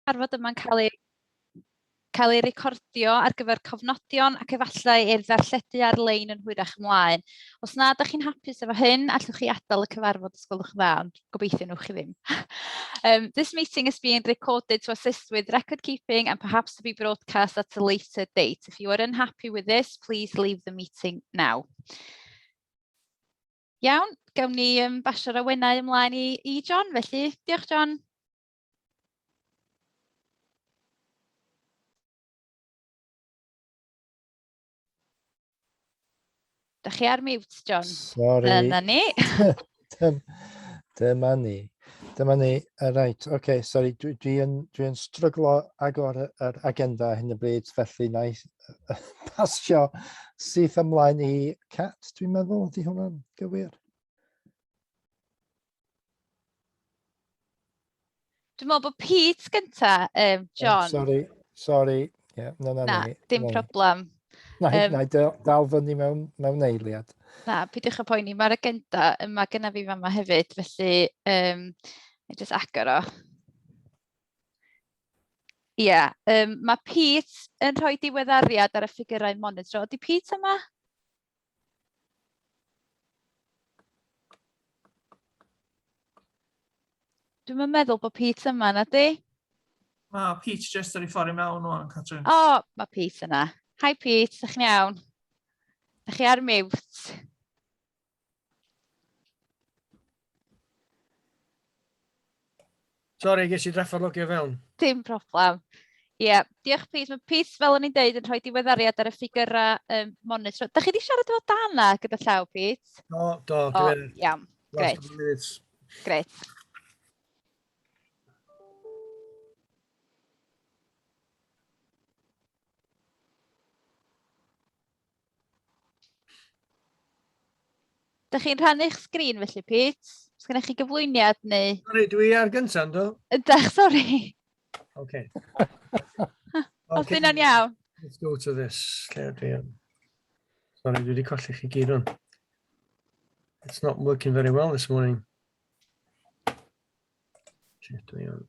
Cyfarfod yma'n cael ei recordio ar gyfer cofnodion ac efallai i'r ddarlledu ar-lein yn hwyrach ymlaen. Os na ydych chi'n hapus efo hyn, allwch chi adael y cyfarfod os gwelwch yn dda, ond gobeithio nhwch chi ddim. This meeting is being recorded to assist with record keeping and perhaps to be broadcast at a later date. If you are unhappy with this, please leave the meeting now. Iawn, gawn ni basio'r awennau ymlaen i John, felly. Diolch, John. Da chi ar mute, John? Sorry. Dyna ni. Dyma ni. Right, okay, sorry, dwi'n stryglo agor yr agenda hyn y bryd, felly na i pasio syth ymlaen i Cat, dwi'n meddwl, ydy hwnna'n gywir? Dwi'n meddwl bod Pete gynta, John. Sorry. Yeah, na, dim problem. Na i dal fyny mewn eiliad. Na, pidwch y poeni, mae'r agenda yma gyda fi fama hefyd, felly just agor o. Ie, mae Pete yn rhoi diweddariad ar y ffigurau monitro. Ydy Pete yma? Dwi'n meddwl bod Pete yma, na di? Pete just ar ei ffordd i mewn o'n, Catrin. O, mae Pete yna. Hi Pete, ydych chi'n iawn? Ydych chi ar mute? Sorry, ges i draffarlogio fewn. Dim problem. Ie, diolch Pete. Mae Pete, fel o'n i'n deud, yn rhoi diweddariad ar y ffigurau monitro. Dach chi wedi siarad efo Dana gyda llaw, Pete? Do, dwi'n... Iawn, gret. Gret. Dach chi'n rhannu'ch sgrin felly, Pete? Os gennych chi gyflwyniad neu... Sorry, dwi ar gyntaf, do? Ydych, sori. Okay. Os dyna'n iawn. Let's go to this. Sorry, dwi wedi colli chi gyd hwn. It's not working very well this morning. Dwi on.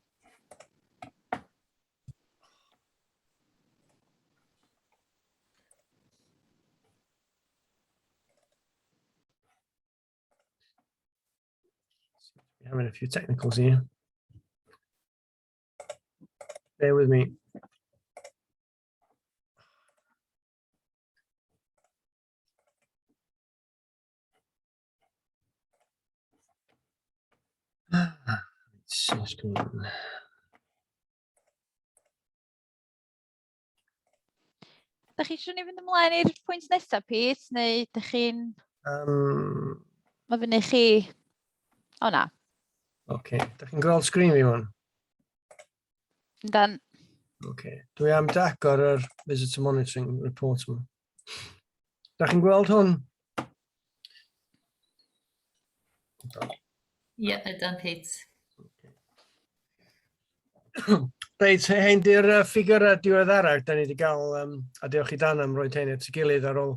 We're having a few technicals here. Bear with me. Dach chi eisiau ni fynd ymlaen i'r pwynt nesaf, Pete? Neu dach chi'n... Mae fyny chi... O na. Okay. Dach chi'n gweld sgrin fi hwn? Yndan. Okay. Dwi am agor yr Visitor Monitoring Report yma. Dach chi'n gweld hwn? Ie, ydyn, Pete. Reit, hyn di'r ffigurau diweddarach da ni wedi gael, a diolch i Dan am roed hyn at ei gilydd ar ôl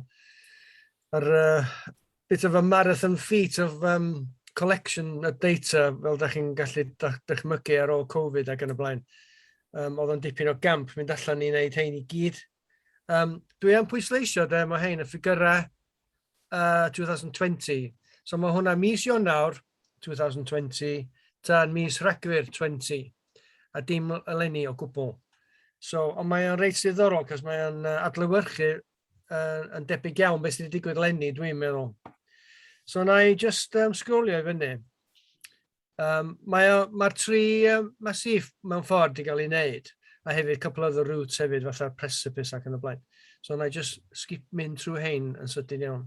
yr bit of a marathon feat of collection of data fel da chi'n gallu dychmygu ar ôl Covid ac yn y blaen. Oedd o'n dipyn o gamp mynd allan i wneud hyn i gyd. Dwi am pwysleisio mae hyn y ffigurau 2020. So mae hwnna mis Ionawr 2020 tan mis Rhagfyr 20. A dim eleni o gwbl. So, ond mae o'n reit ddiddorol, cos mae o'n adlewyrchu yn debyg iawn beth sydd wedi digwydd leni, dwi'n meddwl. So, na i just sgrolio i fyny. Mae'r tri masif mewn ffordd i gael ei wneud, a hefyd couple other routes hefyd, fatha'r precipice ac yn y blaen. So, na i just skip mynd trwy hein yn sydyn iawn.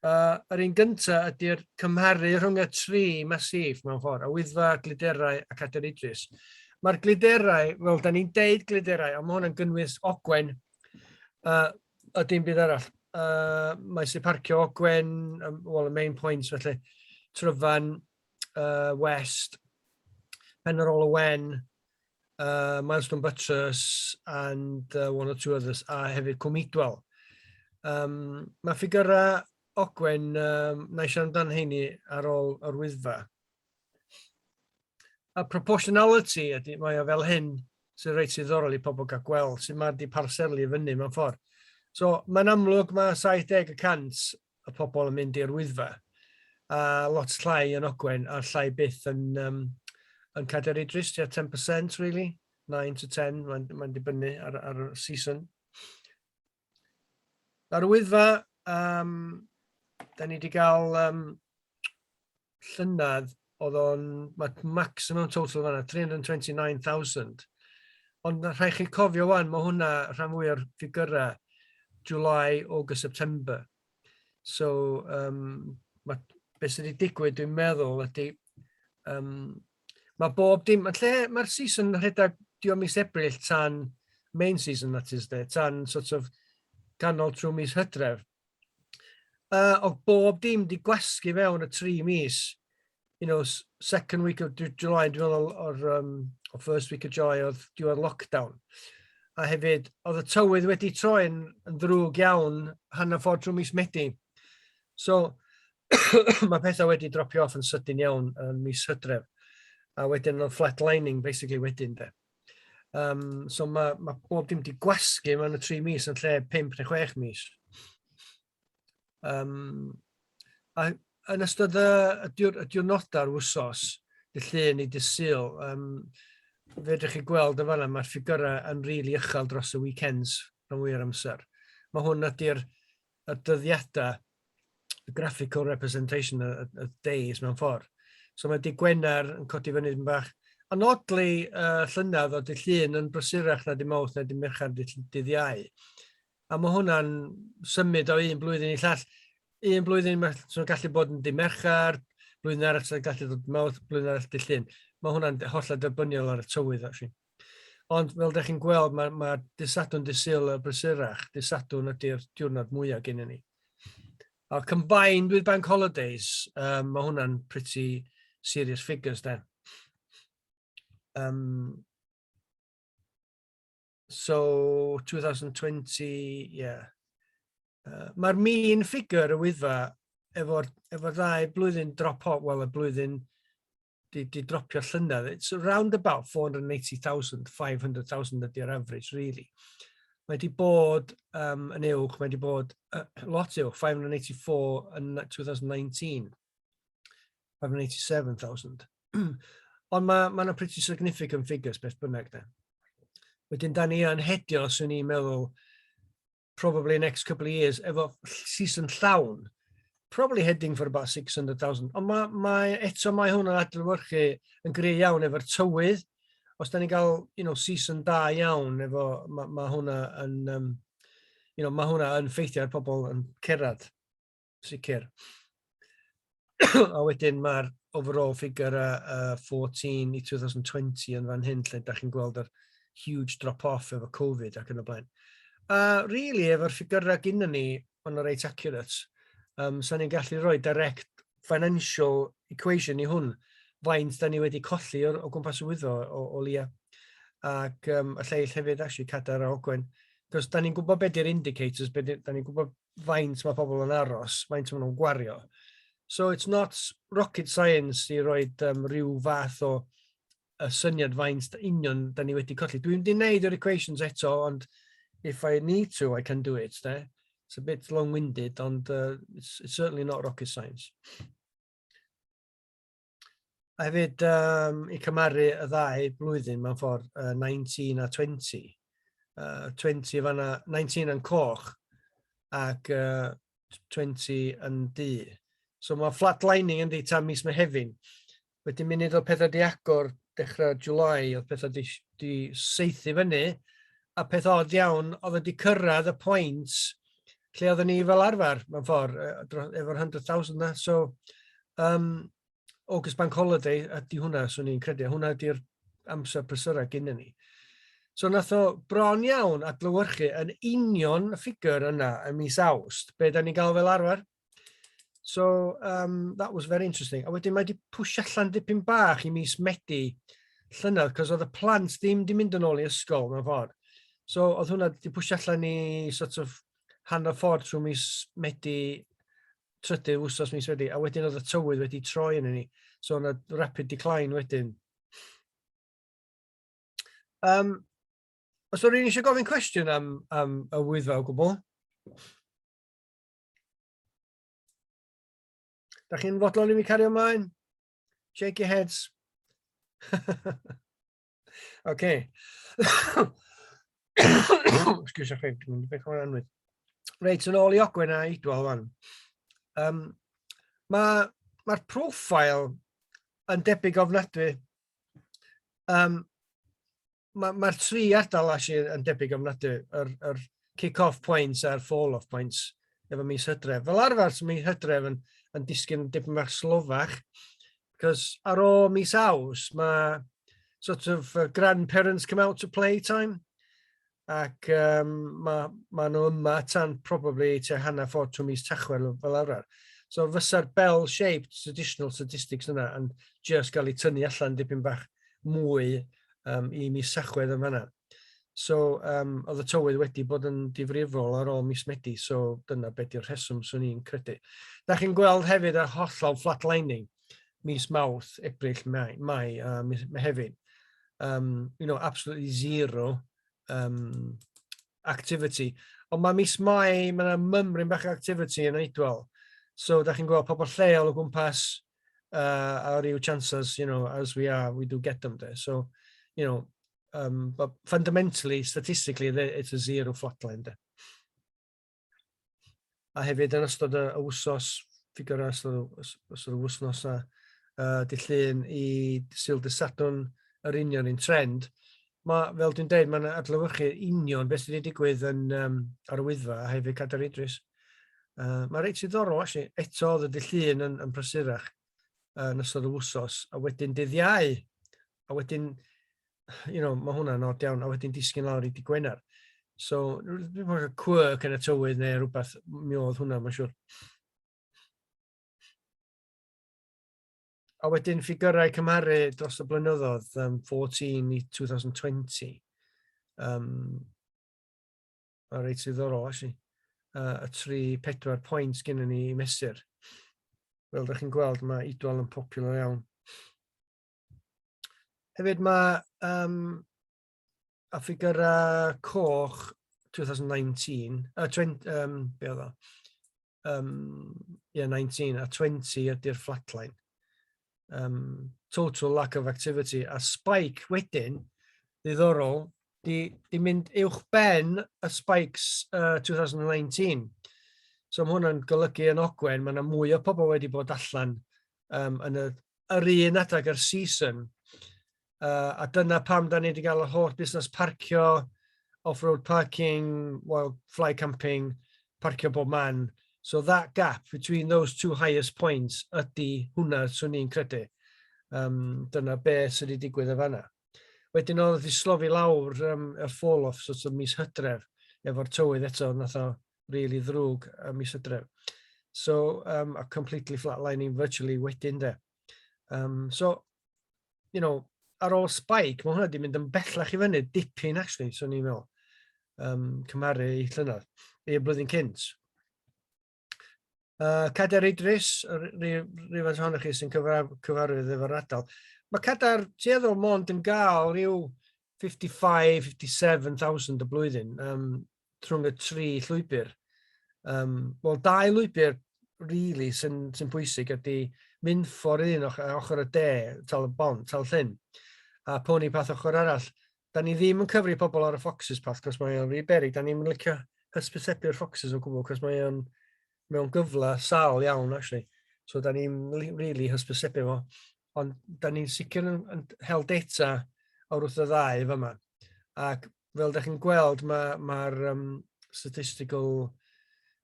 Yr un gyntaf ydy'r cymharu rhwng y tri masif mewn ffordd, a Wyddfa, Glyderau ac Adar Idris. Mae'r gliderau, fel da ni'n deud gliderau, ond mae hwn yn gynnwys Ogwen a dim byd arall. Mae sy'n parcio Ogwen, well, y main points felly, Tryfan, West, Penarol y Wen, Milestone Buttress, and one or two others, a hefyd Cwmidwel. Mae ffigurau Ogwen, na i siarad amdano heini ar ôl yr Wyddfa. A proportionality, mae o fel hyn, sy'n reit ddiddorol i pobl gael gweld sy'n ma'r di parselu i fyny mewn ffordd. So, mae'n amlwg mae 70% y pobl yn mynd i'r Wyddfa. A lot llai yn Ogwen, a llai byth yn Cadair Idris, 10%, really. 9 to 10, mae'n dibynnu ar y season. Ar y Wyddfa, da ni wedi cael llynydd oedd o'n maximum total fan'na, 329,000. Ond rhaid chi cofio wan, mae hwnna rhan fwy o'r ffigurau July, August, September. So, beth sydd wedi digwydd, dwi'n meddwl, ydy, mae bob dim, mae'r season rhedeg diwedd mis Ebrill tan main season, that is, tan sort of ganol trwy mis Hydref. O bob dim di gwasgu fewn y 3 mis, second week of July, dwi'n meddwl, o'r first week of July, oedd diwedd lockdown. A hefyd, oedd y tywydd wedi troi'n ddrwg iawn hanner ffordd trwy mis Medi. So, mae pethau wedi dropio off yn sydyn iawn yn mis Hydref. A wedyn oedd flatlining, basically, wedyn, de. So, mae bob dim di gwasgu mewn y 3 mis yn lle 5 neu 6 mis. A yn ystod y diwrnodau'r wsos, dy llun i dy Sul, fedrwch chi gweld y fan'na, mae'r ffigurau yn rili uchel dros y weekends rhan fwy'r amser. Mae hwn ydy'r dyddiadau, y graphical representation y days mewn ffordd. So mae di Gwener yn codi fyny yn bach. Yn odli llynydd o dy llun yn brysurach na di Mawrth na di Merchar dydd Iau. A mae hwnna'n symud o un blwyddyn i llall. Un blwyddyn mae'n gallu bod yn di Merchar, blwyddyn arall sy'n gallu dod Mawrth, blwyddyn arall dy llun. Mae hwnna'n hollol dibynol ar y tywydd, actually. Ond fel ydych chi'n gweld, mae dysadwn dy Sul y brysurach, dysadwn ydy'r diwrnod mwyaf gen ni. Combined with bank holidays, mae hwnna'n pretty serious figures then. So, 2020, yeah. Mae'r mean figure y Wyddfa efo'r ddau blwyddyn drop-off, wel, y blwyddyn di dropio llynydd. It's around about 480,000, 500,000 ydy'r average, really. Mae di bod yn uwch, mae di bod lot uwch, 584 yn 2019, 587,000. Ond mae'n pretty significant figures beth bynnag da. Wedyn da ni yn hedio, swn i'n meddwl, probably next couple of years, efo season llawn, probably heading for about 600,000. Ond eto mae hwnna'n adlewyrchu yn greu iawn efo'r tywydd. Os da ni gael, season da iawn, efo, mae hwnna yn, mae hwnna yn ffeithio ar pobl yn cerdded, sicr. A wedyn mae'r overall figure 14 i 2020 yn fan hyn, lle da chi'n gweld yr huge drop-off efo Covid ac yn y blaen. Really, efo'r ffigurau gynnu ni, mae'n reit accurate. So ni'n gallu rhoi direct financial equation i hwn, faint da ni wedi colli o gwmpas y Wyddfa o lia. Ac y lleill hefyd actually Cadair a Ogwen. Cos da ni'n gwybod beth yw'r indicators, da ni'n gwybod faint mae pobl yn aros, faint maen nhw'n gwario. So it's not rocket science i roi rhyw fath o syniad faint union da ni wedi colli. Dwi'n wedi gwneud yr equations eto, ond if I need to, I can do it. It's a bit long-winded, and it's certainly not rocket science. A hefyd, i cymaru y ddau blwyddyn mewn ffordd 19 a 20. 20 fan'na, 19 yn coch ac 20 yn du. So mae flatlining yn di tan mis Mehefin. Wedyn munud o pethau di agor dechrau July, oedd pethau di seithi fyny, a peth od iawn, oedd wedi cyrraedd y pwynt lle oedden ni fel arfer mewn ffordd, efo'r 100,000 na. So, August Bank Holiday ydy hwnna, swn i'n credu. Hwnna ydy'r amser prysyrau gynnu ni. So, nath o bron iawn adlewyrchu yn union y ffigur yna yn mis Awst, be da ni gael fel arfer. So, that was very interesting. A wedyn mae di pwysio allan dipyn bach i mis Medi llynedd, cos oedd y plant ddim di mynd yn ôl i ysgol mewn ffordd. So, oedd hwnna di pwysio allan i sort of hanner ffordd trwy mis Medi, trydydd wsos mis Medi, a wedyn oedd y tywydd wedi troi yn ni. So, oedd rapid decline wedyn. Os oes rhywun eisiau gofyn cwestiwn am y Wyddfa o gwbl? Da chi'n fodlon i mi cario ymlaen? Shake your heads. OK. Excuse me, dwi'n beth o'n anwyd. Reit, yn ôl i Ogwen a Idwal fan. Mae'r profile yn debyg ofnadwy. Mae'r tri ardal yn debyg ofnadwy. Yr kick-off points a'r fall-off points efo mis Hydref. Fel arfer, mis Hydref yn disgyn dipyn bach slofach. Because ar ôl mis Aws, mae sort of grandparents come out to play-time. Ac mae nhw yma tan probably te hanner ffordd trwy mis Tachwedd fel arfer. So fysa'r bell-shaped traditional statistics yna yn just cael ei tynnu allan dipyn bach mwy i mis Tachwedd yn fanna. So oedd y tywydd wedi bod yn difrifol ar ôl mis Medi, so dyna beth yw'r rheswm swn i'n credu. Da chi'n gweld hefyd y hollol flatlining mis Mawrth, Ebrill, Mai hefyd. Absolutely zero activity. Ond mae mis Mai, mae yna mymryn bach activity yn Eidwal. So, da chi'n gweld pobl lleol o gwmpas a ryw chances, as we are, we do get them there. So, but fundamentally, statistically, it's a zero flatline there. A hefyd yn ystod y wsos, ffigur ystod y wsnos a dillun i Sul de Sadwrn yr union un trend. Fel dwi'n dweud, mae'n adlewyrchu union beth sydd wedi digwydd ar y Wyddfa a hefyd Cadair Idris. Mae'n reit ddiddorol, eto oedd y dillun yn prysurach yn ystod y wsos, a wedyn dydd Iau, a wedyn, mae hwnna'n od iawn, a wedyn disgyn lawr i Dydd Gwener. So, dwi'n meddwl quirk yn y tywydd neu rhywbeth, mi oedd hwnna, mae'n siwr. A wedyn ffigurau cymharu dros y blynyddoedd 14 i 2020. A reit ddiddorol, y 3-4 pwynt gen ni i mesur. Fel da chi'n gweld, mae Idwal yn popular iawn. Hefyd mae a ffigurau coch 2019, 19 a 20 ydy'r flatline. Total lack of activity. A spike wedyn, ddiddorol, di mynd uwch ben y spikes 2019. So mae hwnna'n golygu yn Ogwen, mae yna mwy o pobl wedi bod allan yn yr un adag yr season. A dyna pam da ni wedi cael y holl busnes parcio, off-road parking, fly camping, parcio bob man. So that gap between those two highest points ydy hwnna swn i'n credu. Dyna beth sydd wedi digwydd y fanna. Wedyn oedd wedi slofi lawr y fall-off sort of mis Hydref efo'r tywydd eto nath o really ddrwg mis Hydref. So a completely flatlining virtually wedyn de. So, ar ôl spike, mae hwnna wedi mynd yn bellach i fyny, dipyn actually, swn i'n meddwl, cymharu i llynedd, i'r blwyddyn cynt. Cadair Idris, rhywfaint ohonych chi sy'n cyfarwydd efo'r ardal. Mae Cadair tueddol mond yn gael rhyw 55,000-57,000 y blwyddyn rhwng y 3 llwybr. Wel, 2 lwybr really sy'n pwysig ydy mynd ffordd un ochr y de, tal y bont, tal llyn, a pony path ochr arall. Da ni ddim yn cyfri pobl ar y Foxes path, cos mae o'n rhy berig. Da ni'n licio hysbysebu'r Foxes o gwbl, cos mae o'n mewn gyfle sal iawn, actually. So, da ni'n really hysbysebu fo. Ond da ni'n sicr yn hel data o'r wrth y ddau fyma. Ac fel da chi'n gweld, mae'r statistical,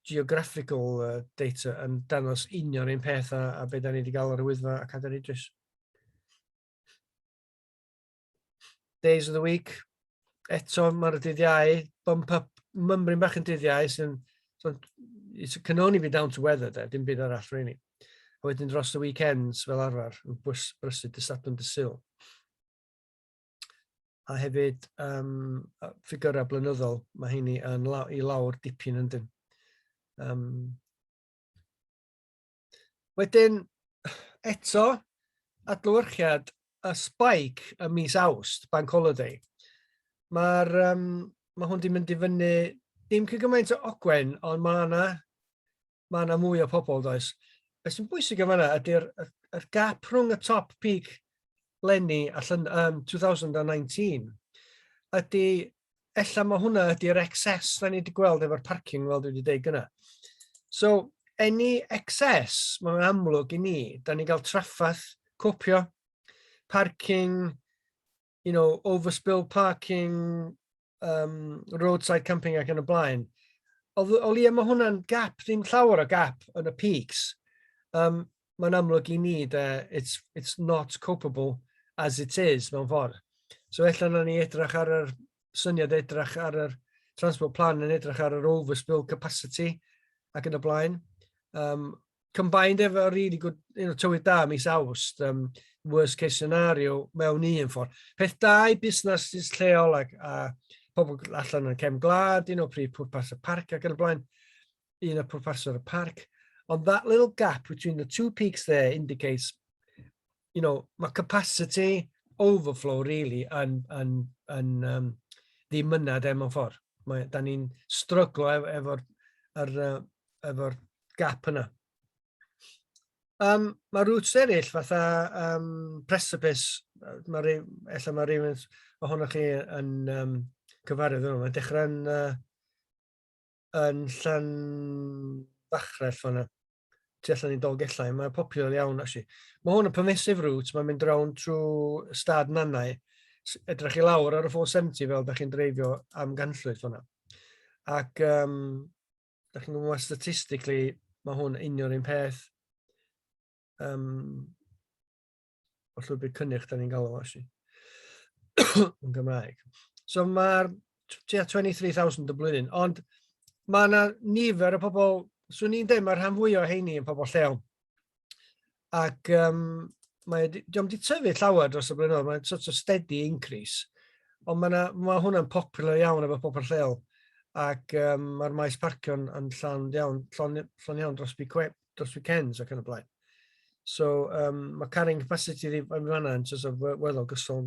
geographical data yn dangos union un peth a beth da ni wedi gael ar y Wyddfa a Cadair Idris. Days of the week. Eto, mae'r dydd Iau, bump up, mymryn bach yn dydd Iau, it can only be down to weather there, dim byd arall, really. A wedyn dros y weekends fel arfer, yn brysu dy Sadwrn dy Sul. A hefyd, ffigurau blynyddol, mae heini yn i lawr dipyn yn dyn. Wedyn, eto, adlewyrchiad y spike y mis Awst, Bank Holiday. ma hwn di mynd i fyny, dim cygymaint o ogwen, ond ma na mwy o pobl, does. Be sy'n bwysig yn fanna ydy'r gap rhwng y top peak lenni allan 2019 ydy, ella mae hwnna ydy'r excess da ni wedi gweld efo'r parking fel dwi wedi deud gyna. So, any excess, mae'n amlwg i ni, da ni gael traffaith copio, parking, overspill parking, roadside camping ac yn y blaen. O lia mae hwnna'n gap, ddim llawer o gap yn y peaks. Mae'n amlwg i ni, it's not copable as it is, mewn ffordd. So, ella na ni edrych ar yr syniad, edrych ar yr transport plan, yn edrych ar yr overspill capacity ac yn y blaen. Combined efo really good, tywyd da mis Awst, worst case scenario mewn un ffordd. Peth da i busnes lleol a pobl allan yn cefn gwlad, pryd pwrpas y parc ac yn y blaen, un o pwrpasau'r parc. Ond that little gap between the two peaks there indicates, mae capacity overflow really yn ddim mynad mewn ffordd. Da ni'n stryglo efo'r gap yna. Mae routes eraill fatha precipice, ella mae rhywun ohonoch chi yn cyfarwydd yno. Mae'n dechrau yn Llanfachrell fanna, tu allan i Dolgellau. Mae'n popular iawn, actually. Mae hwn yn permissive route, mae'n mynd round trwy Stad Nannau, edrych i lawr ar y 470 fel da chi'n dreifio am ganllwyd fanna. Ac da chi'n gwybod statistically, mae hwn union un peth. O llwybr cynnych da ni'n galw, actually. Yn Gymraeg. So mae'r 23,000 y blwyddyn, ond mae yna nifer o pobl, swn ni'n dweud mae'r rhan fwy o heini yn pobl lleol. Ac diolch di tyfu llawer dros y blynyddoedd, mae'n sort of steady increase. Ond mae hwnna'n popular iawn efo pobl lleol. Ac mae'r maes parcio yn llawn iawn dros weekends ac yn y blaen. So mae carrying capacity yn fanna yn sort of weddol gysol.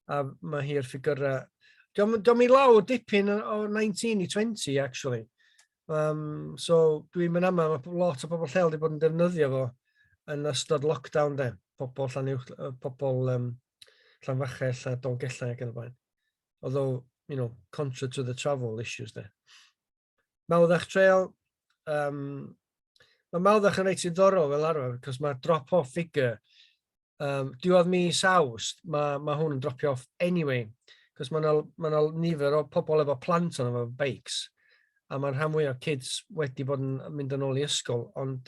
A mae hi'r ffigurau. Diolch i lawr dipyn o 19 i 20, actually. So dwi'n mynd yma, mae lot o bobl lleol wedi bod yn defnyddio fo yn ystod lockdown, pobl Llanfachrell a Dolgellau ac yn y blaen. Although, contra to the travel issues, Mawddach Trail, mae Mawddach yn reit ddiddorol fel arfer, cos mae'r drop-off figure, diwedd mis Awst, mae hwn yn dropio off anyway, cos mae'na nifer o pobl efo plant yn efo bikes, a mae'r rhan mwy o kids wedi bod yn mynd yn ôl i ysgol, ond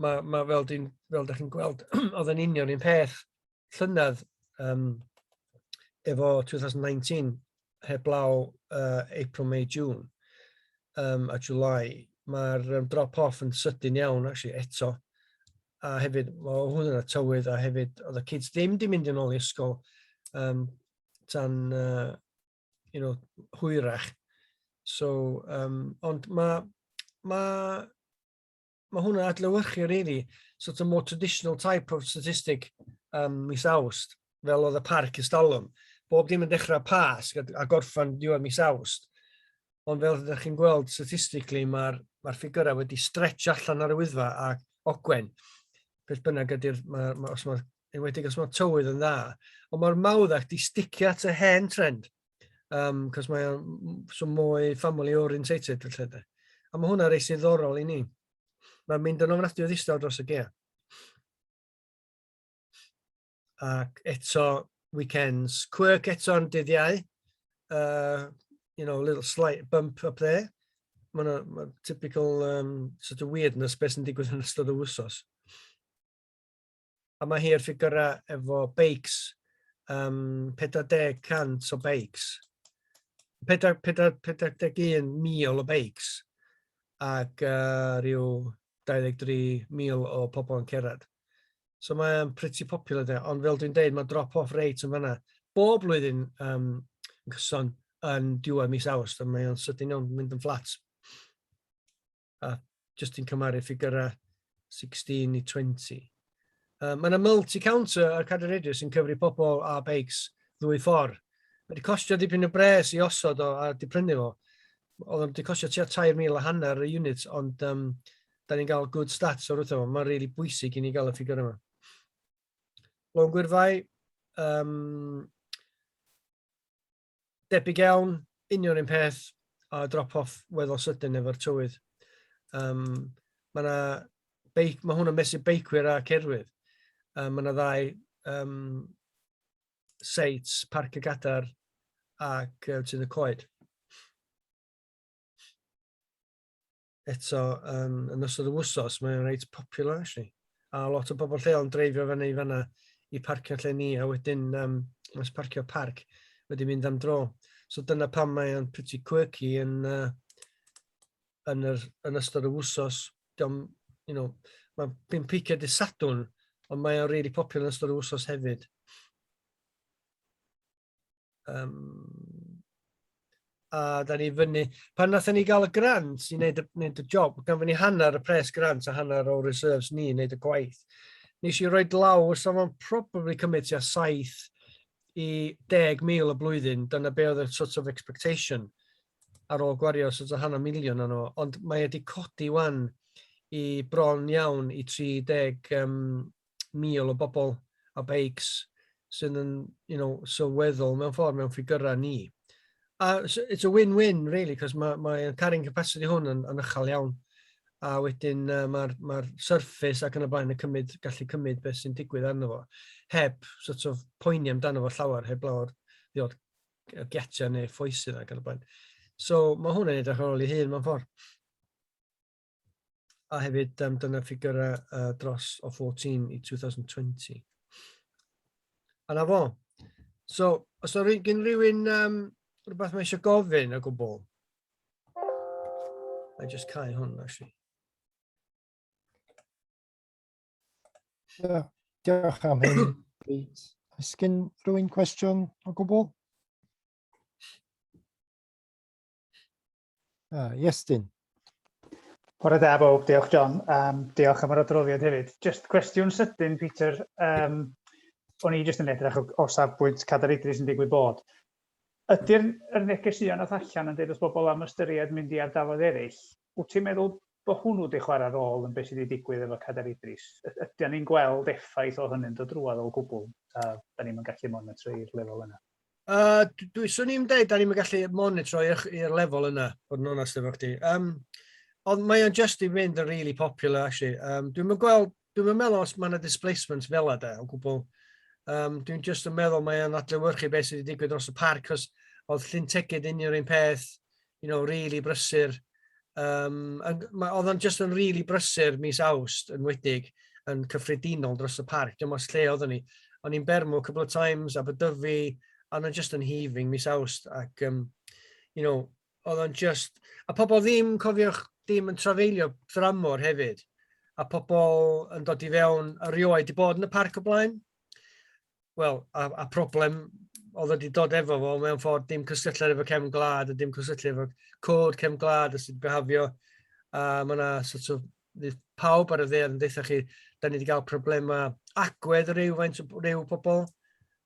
mae fel da chi'n gweld, oedd yn union un peth llynedd efo 2019, heblaw April, May, June a July. Mae'r drop-off yn sydyn iawn, actually, eto. A hefyd, mae hwn yn y tywydd, a hefyd, oedd y kids ddim di mynd yn ôl i ysgol tan, hwyrach. So, ond mae hwnna'n adlewyrchu, really, sort of more traditional type of statistic mis Awst, fel oedd y parc ystalwm. Bob dim yn dechrau Pasg a gorffan diwedd mis Awst. Ond fel ydych chi'n gweld, statistically, mae'r ffigurau wedi stretch allan ar y Wyddfa a ogwen. Beth bynnag ydy'r, enwedig os mae tywydd yn dda. Ond mae'r Mawddach di sticio at y hen trend, cos mae'n mwy family orientated. A mae hwnna reis ddiddorol i ni. Mae'n mynd yn ofnadwy o ddistaw dros y gea. Ac eto, weekends, quirk eto yn dyddiau. Little slight bump up there. Mae'n typical sort of weirdness beth sy'n digwydd yn ystod y wsos. A mae hi'r ffigurau efo bikes, 40,000 o bikes. 41,000 o bikes. Ac rhyw 23,000 o pobl yn cerdded. So mae'n pretty popular there, ond fel dwi'n deud, mae drop-off rate yn fanna. Bob blwyddyn yn gyson yn diwedd mis Awst, a mae'n sydyn iawn mynd yn flat. A just yn cymaru ffigurau 16 i 20. Mae'n multi-counter ar Partneriaeth sy'n cyfri pobl a bikes ddwy ffordd. Wedi costio dipyn o bres i osod o a di prynu fo. Oedd wedi costio tua 3,500 y unit, ond da ni'n cael good stats o'r wrtho fo. Mae'n really bwysig i ni gael y ffigur yma. Lo'n gwirfau, debyg iawn, union un peth, a drop-off weddol sydyn efo'r tywydd. Mae hwn yn mesur beicwyr a cerwydd. Mae yna ddau sites, parc y gadar ac sydd y coed. Eto, yn ystod y wsos, mae'n reit popular, actually. A lot o bobl lleol yn dreifio fyny i fanna i parcio lle ni, a wedyn mae'n parcio parc wedi mynd am dro. So dyna pam mae'n pretty quirky yn ystod y wsos. Mae'n 5 dydd Sadwrn, ond mae'n really popular yn ystod y wsos hefyd. A da ni fyny, pan nathon ni gael y grant i wneud y job, gan fyny hanner y pres grant a hanner o reserves ni i wneud y gwaith. Nes i roi lawr, so mae'n probably cymryd tua 7 i 10,000 y blwyddyn. Dyna be oedd y sort of expectation ar ôl gwario sort of $500,000 yno. Ond mae wedi codi wan i bron iawn i 30,000 o bobl a beics sydd yn, sylweddol mewn ffordd mewn ffigurau ni. It's a win-win, really, cos mae carrying capacity hwn yn uchel iawn. A wedyn mae'r surface ac yn y blaen yn gallu cymryd beth sy'n digwydd arno fo. Heb sort of poeni amdano fo llawer, heb lawer getia neu ffoesydd ac yn y blaen. So mae hwn yn edrych ar ôl ei hun mewn ffordd. A hefyd dyna ffigurau dros o 14 i 2020. A na fo. So, os oes gen rhywun rhywbeth mae eisiau gofyn o gwbl? I just cael hwn, actually. Diolch am hyn. Oes gen rhywun cwestiwn o gwbl? Iestyn. Bore da bob, diolch John. Diolch am yr adroddiad hefyd. Just cwestiwn sydyn, Peter. O'n i jyst yn edrych o safbwynt Cadar Idris yn digwydd bod. Ydy'r negeseuon oedd allan yn dweud os bobl am ystyried mynd i ardaloedd eraill, wyt ti'n meddwl bod hwnnw wedi chwarae rôl yn beth sydd wedi digwydd efo Cadar Idris? Ydy ni'n gweld effaith o hynny'n dod drwodd o gwbl? Da ni'n gallu monitro i'r lefel yna? Swn i'n dweud da ni'n gallu monitro i'r lefel yna, bod yn onest efo chdi. Ond mae o'n just i fynd yn really popular, actually. Dwi'n meddwl os mae yna displacements fel yna, o gwbl. Dwi'n just yn meddwl mae o'n adlewyrchu beth sydd wedi digwydd dros y parc, cos oedd Llyn Tegid union un peth, really brysur. Oedd o'n just yn really brysur mis Awst yn wedig yn cyffredinol dros y parc. Dim os lle oedden ni. O'n i'n Bermo a couple of times, Aberdyfi, a o'n just yn heaving mis Awst. Ac, oedd o'n just... A pobl ddim, cofiwch, ddim yn trafeilio dramor hefyd. A pobl yn dod i fewn erioed i bod yn y parc o blaen. Wel, a problem oedd wedi dod efo fo mewn ffordd dim cysylltiad efo cefn gwlad a dim cysylltiad efo cod cefn gwlad a sydd behafio. Mae yna sort of, pawb ar y dde yn deitha chi, da ni wedi cael problemau agwedd ryw pobl.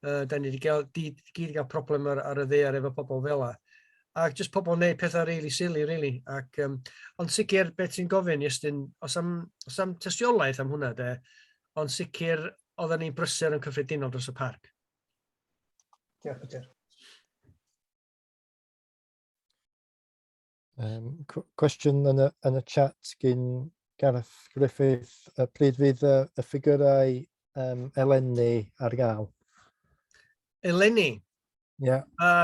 Da ni wedi cael problem ar y dde ar efo pobl fel yna. Ac just pobl wneud pethau really silly, really. Ac, ond sicr beth sy'n gofyn, os am tystiolaeth am hwnna, ond sicr oedden ni'n brysur yn cyffredinol dros y parc. Diolch, Peter. Cwestiwn yn y chat gyn Gareth Griffith. Pryd fydd y ffigurau eleni ar gael? Eleni? Yeah.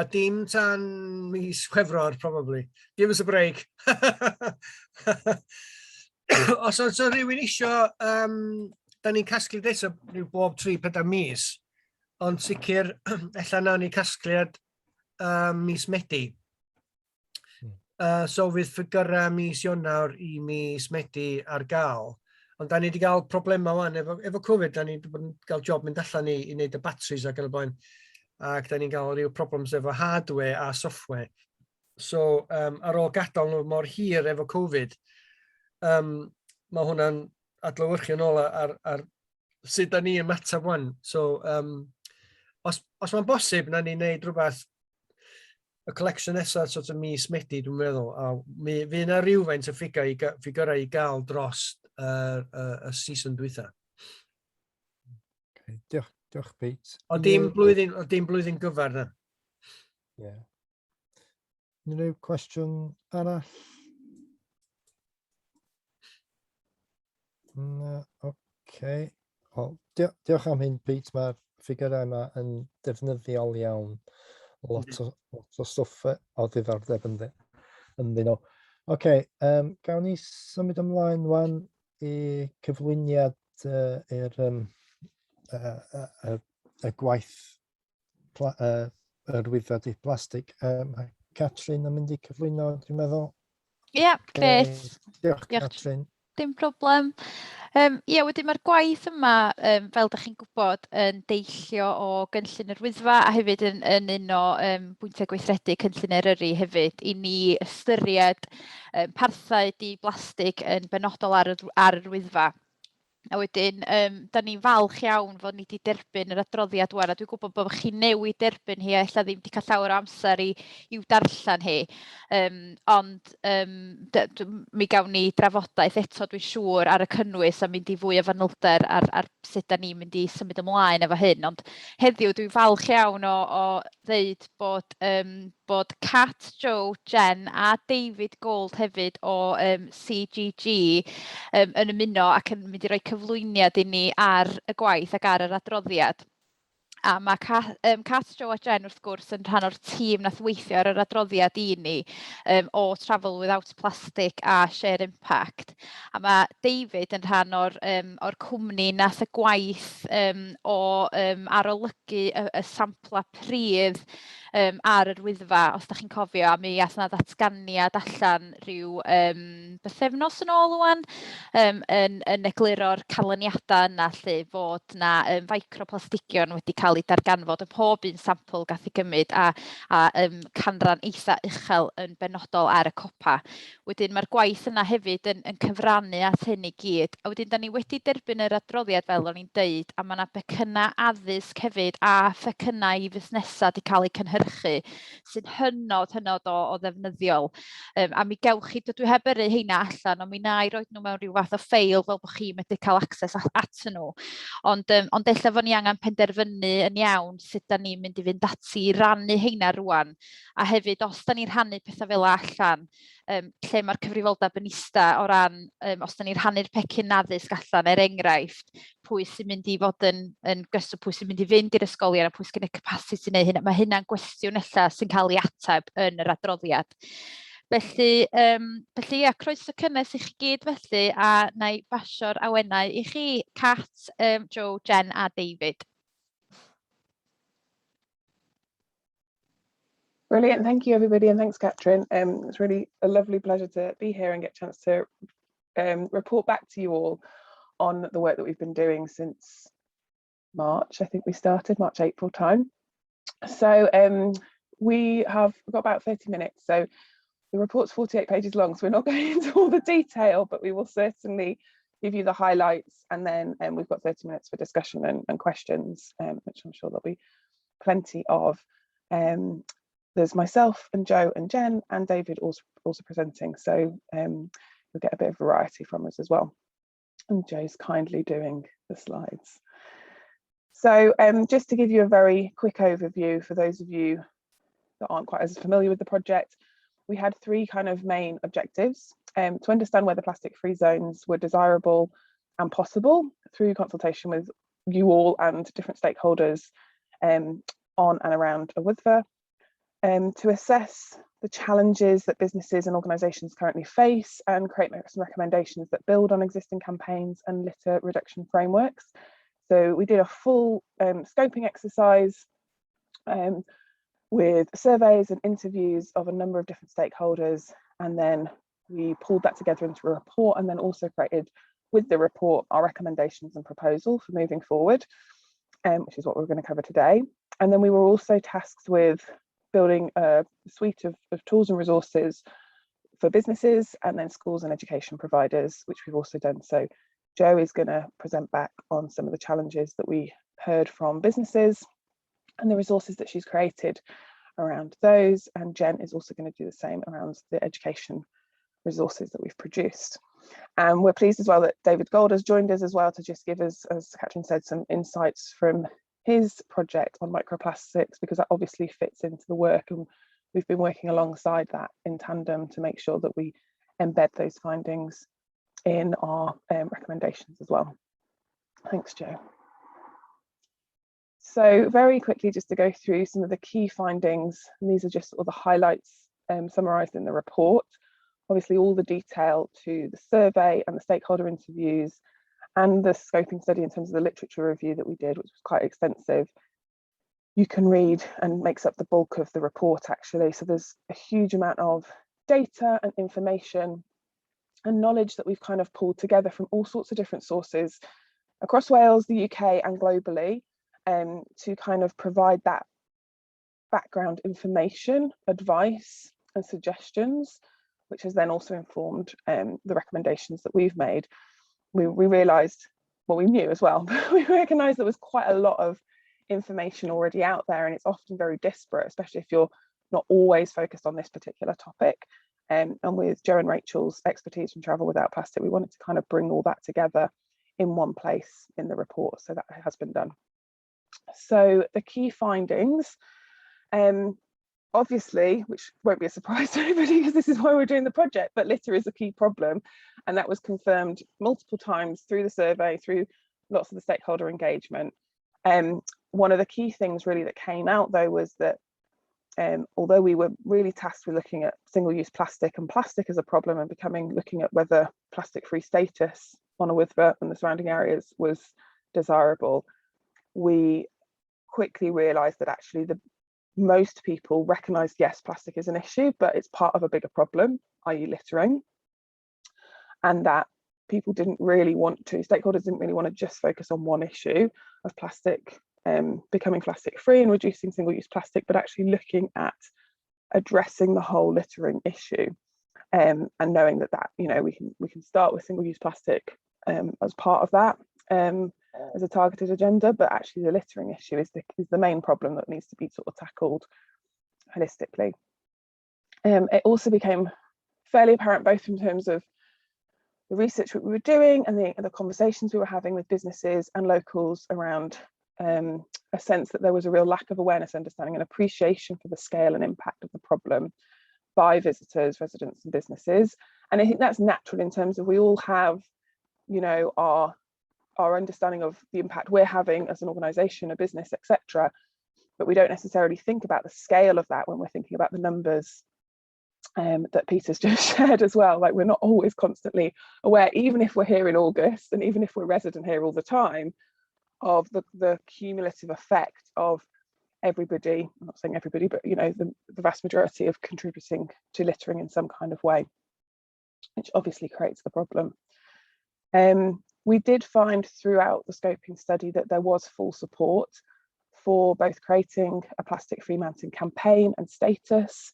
Dim tan mis Chwefror, probably. Give us a break. Os oes rhywun isio... Da ni'n casglu data rhyw bob 3-4 mis, ond sicr, ella nawn ni casgliad mis Medi. So fydd ffigurau mis Ionawr i mis Medi ar gael. Ond da ni wedi cael problemau wan efo Covid, da ni wedi cael job mynd allan i wneud y batteries ac yn y blaen. Ac da ni'n cael rhyw problems efo hardware a software. So ar ôl gadael nhw mor hir efo Covid, mae hwnna'n adlewyrchu yn ôl ar sut da ni yn matab wan. So, os mae'n bosib, na ni wneud rhywbeth y collection nesaf sort of mis Medi, dwi'n meddwl, a fi yna rhywfaint y ffigurau i gael dros y season dwytha. Okay, diolch Pete. O dim blwyddyn gyfer na. Yeah. Unrhyw cwestiwn arall? No, okay. Wel, diolch am hyn, Pete. Mae'r ffigurau yma yn defnyddiol iawn. Lot o stwff o ddiddordeb ynddyn nhw. Okay, gawn ni symud ymlaen wan i cyflwyniad y gwaith yr Wyddfa Plastig. Catrin yn mynd i cyflwyno, dwi'n meddwl. Ie, grêt. Diolch, Catrin. Dim problem. Wedyn mae'r gwaith yma, fel ydych chi'n gwybod, yn deillio o gynllun yr Wyddfa a hefyd yn un o bwyntiau gweithredu cynllun Eryri hefyd i ni ystyried parthau di-blastig yn benodol ar yr Wyddfa. A wedyn, da ni'n falch iawn fod ni wedi derbyn yr adroddiad wan, a dwi'n gwybod bod chi newid derbyn hi, a illa ddim wedi cael llawer o amser i'w darllen hi. Ond mi gawn ni drafodaeth eto, dwi'n siŵr, ar y cynnwys a mynd i fwy o fanylder ar sut da ni'n mynd i symud ymlaen efo hyn. Ond heddiw, dwi'n falch iawn o ddeud bod Cat, Joe, Jen a David Gold hefyd o CGG yn ymuno ac yn mynd i roi cyflwyniad i ni ar y gwaith ac ar yr adroddiad. A mae Cat, Joe a Jen wrth gwrs yn rhan o'r tîm nath weithio ar yr adroddiad i ni o Travel Without Plastic a Share Impact. A mae David yn rhan o'r cwmni nath y gwaith o arolygu y sampla pridd ar yr Wyddfa, os da chi'n cofio, a mi ath na ddatganiad allan rhyw bythefnos yn ôl wan, yn egluro'r canlyniadau yna lle fod na microplastigion wedi cael ei darganfod y pob un sampl gath ei gymryd a canran eitha uchel yn benodol ar y copa. Wedyn mae'r gwaith yna hefyd yn cyfrannu at hyn i gyd. A wedyn da ni wedi derbyn yr adroddiad fel o'n i'n deud, a mae yna becynau addysg hefyd a phecynau i fusnesau wedi cael eu cynhyrchu sy'n hynod o ddefnyddiol. A mi gewch chi, dwi heb yrru heina allan, ond mi na i roed nhw mewn rhyw fath o ffeil fel bod chi medru cael access at nhw. Ond ella fod ni angen penderfynu yn iawn sut da ni'n mynd i fynd ati i rannu heina rwan. A hefyd, os da ni'n rhannu pethau fel allan, lle mae'r cyfrifoldeb yn ista o ran, os da ni'n rhannu'r pecyn addysg allan, enghraifft, pwy sy'n mynd i fod yn gystal, pwy sy'n mynd i fynd i'r ysgolion a pwy sy'n gwneud capacity neu hynny. Mae hynna'n gwestiwn ella sy'n cael ei ateb yn yr adroddiad. Felly, croeso cynnes i chi gyd felly, a na i basio'r awennau i chi, Cat, Joe, Jen a David. Brilliant. Thank you, everybody, and thanks, Catrin. It's really a lovely pleasure to be here and get a chance to report back to you all on the work that we've been doing since March. I think we started March, April time. So we have got about 30 minutes. So the report's 48 pages long, so we're not going into all the detail, but we will certainly give you the highlights, and then we've got 30 minutes for discussion and questions, which I'm sure there'll be plenty of. There's myself and Joe and Jen and David also presenting, so you'll get a bit of variety from us as well. And Joe's kindly doing the slides. So just to give you a very quick overview for those of you that aren't quite as familiar with the project, we had three kind of main objectives: to understand whether plastic-free zones were desirable and possible through consultation with you all and different stakeholders on and around a Wyddfa, to assess the challenges that businesses and organisations currently face and create some recommendations that build on existing campaigns and litter reduction frameworks. So we did a full scoping exercise with surveys and interviews of a number of different stakeholders, and then we pulled that together into a report, and then also created with the report our recommendations and proposal for moving forward, which is what we're going to cover today. And then we were also tasked with building a suite of tools and resources for businesses and then schools and education providers, which we've also done. So Joe is going to present back on some of the challenges that we heard from businesses and the resources that she's created around those. And Jen is also going to do the same around the education resources that we've produced. And we're pleased as well that David Gold has joined us as well to just give us, as Catherine said, some insights from his project on microplastics, because that obviously fits into the work, and we've been working alongside that in tandem to make sure that we embed those findings in our recommendations as well. Thanks, Jo. So very quickly, just to go through some of the key findings, and these are just all the highlights summarised in the report. Obviously, all the detail to the survey and the stakeholder interviews and the scoping study in terms of the literature review that we did, which was quite extensive, you can read and makes up the bulk of the report actually. So there's a huge amount of data and information and knowledge that we've kind of pulled together from all sorts of different sources across Wales, the UK and globally, to kind of provide that background information, advice and suggestions, which has then also informed the recommendations that we've made. We realised, well, we knew as well, but we recognised there was quite a lot of information already out there, and it's often very disparate, especially if you're not always focused on this particular topic. And with Jo and Rachel's expertise from Travel Without Plastic, we wanted to kind of bring all that together in one place in the report, so that has been done. So the key findings, obviously, which won't be a surprise to anybody because this is why we're doing the project, but litter is a key problem, and that was confirmed multiple times through the survey, through lots of the stakeholder engagement. One of the key things really that came out though was that although we were really tasked with looking at single-use plastic and plastic as a problem and looking at whether plastic-free status on a Wyddfa and the surrounding areas was desirable, we quickly realised that actually most people recognised, yes, plastic is an issue, but it's part of a bigger problem, i.e. littering, and that stakeholders didn't really want to just focus on one issue of plastic becoming plastic free and reducing single-use plastic, but actually looking at addressing the whole littering issue, and knowing that we can start with single-use plastic as part of that as a targeted agenda, but actually the littering issue is the main problem that needs to be sort of tackled holistically. It also became fairly apparent, both in terms of the research that we were doing and the conversations we were having with businesses and locals around a sense that there was a real lack of awareness, understanding and appreciation for the scale and impact of the problem by visitors, residents and businesses. And I think that's natural in terms of we all have, our understanding of the impact we're having as an organisation, a business, etc. But we don't necessarily think about the scale of that when we're thinking about the numbers that Peter's just shared as well. Like, we're not always constantly aware, even if we're here in August and even if we're resident here all the time, of the cumulative effect of everybody, I'm not saying everybody, but the vast majority of contributing to littering in some kind of way, which obviously creates the problem. We did find throughout the scoping study that there was full support for both creating a plastic-free mountain campaign and status,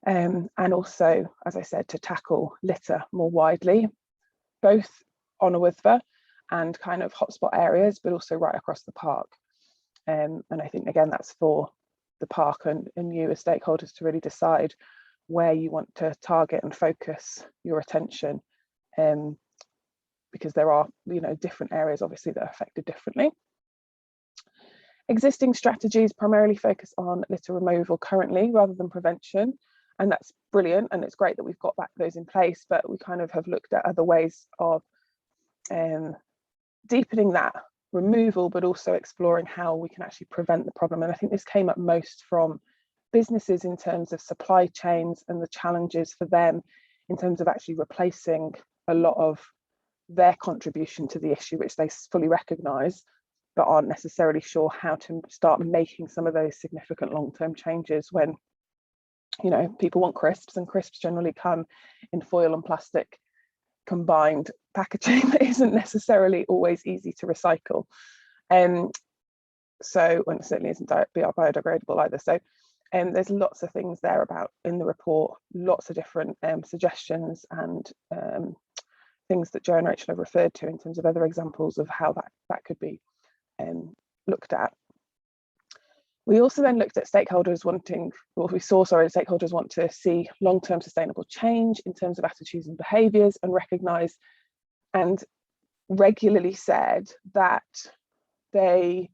and also, as I said, to tackle litter more widely, both on a Wyddfa and kind of hotspot areas, but also right across the park. And I think, again, that's for the park and you as stakeholders to really decide where you want to target and focus your attention, because there are, different areas obviously that are affected differently. Existing strategies primarily focus on litter removal currently rather than prevention, and that's brilliant, and it's great that we've got those in place, but we kind of have looked at other ways of deepening that removal, but also exploring how we can actually prevent the problem. And I think this came up most from businesses in terms of supply chains and the challenges for them in terms of actually replacing a lot of their contribution to the issue, which they fully recognise, but aren't necessarily sure how to start making some of those significant long-term changes when, people want crisps, and crisps generally come in foil and plastic combined packaging that isn't necessarily always easy to recycle. So, and it certainly isn't biodegradable either. So there's lots of things there about in the report, lots of different suggestions and things that Jo and Rachel have referred to in terms of other examples of how that could be looked at. We also then looked at stakeholders wanting, or we saw, sorry, stakeholders want to see long-term sustainable change in terms of attitudes and behaviours, and recognise and regularly said that they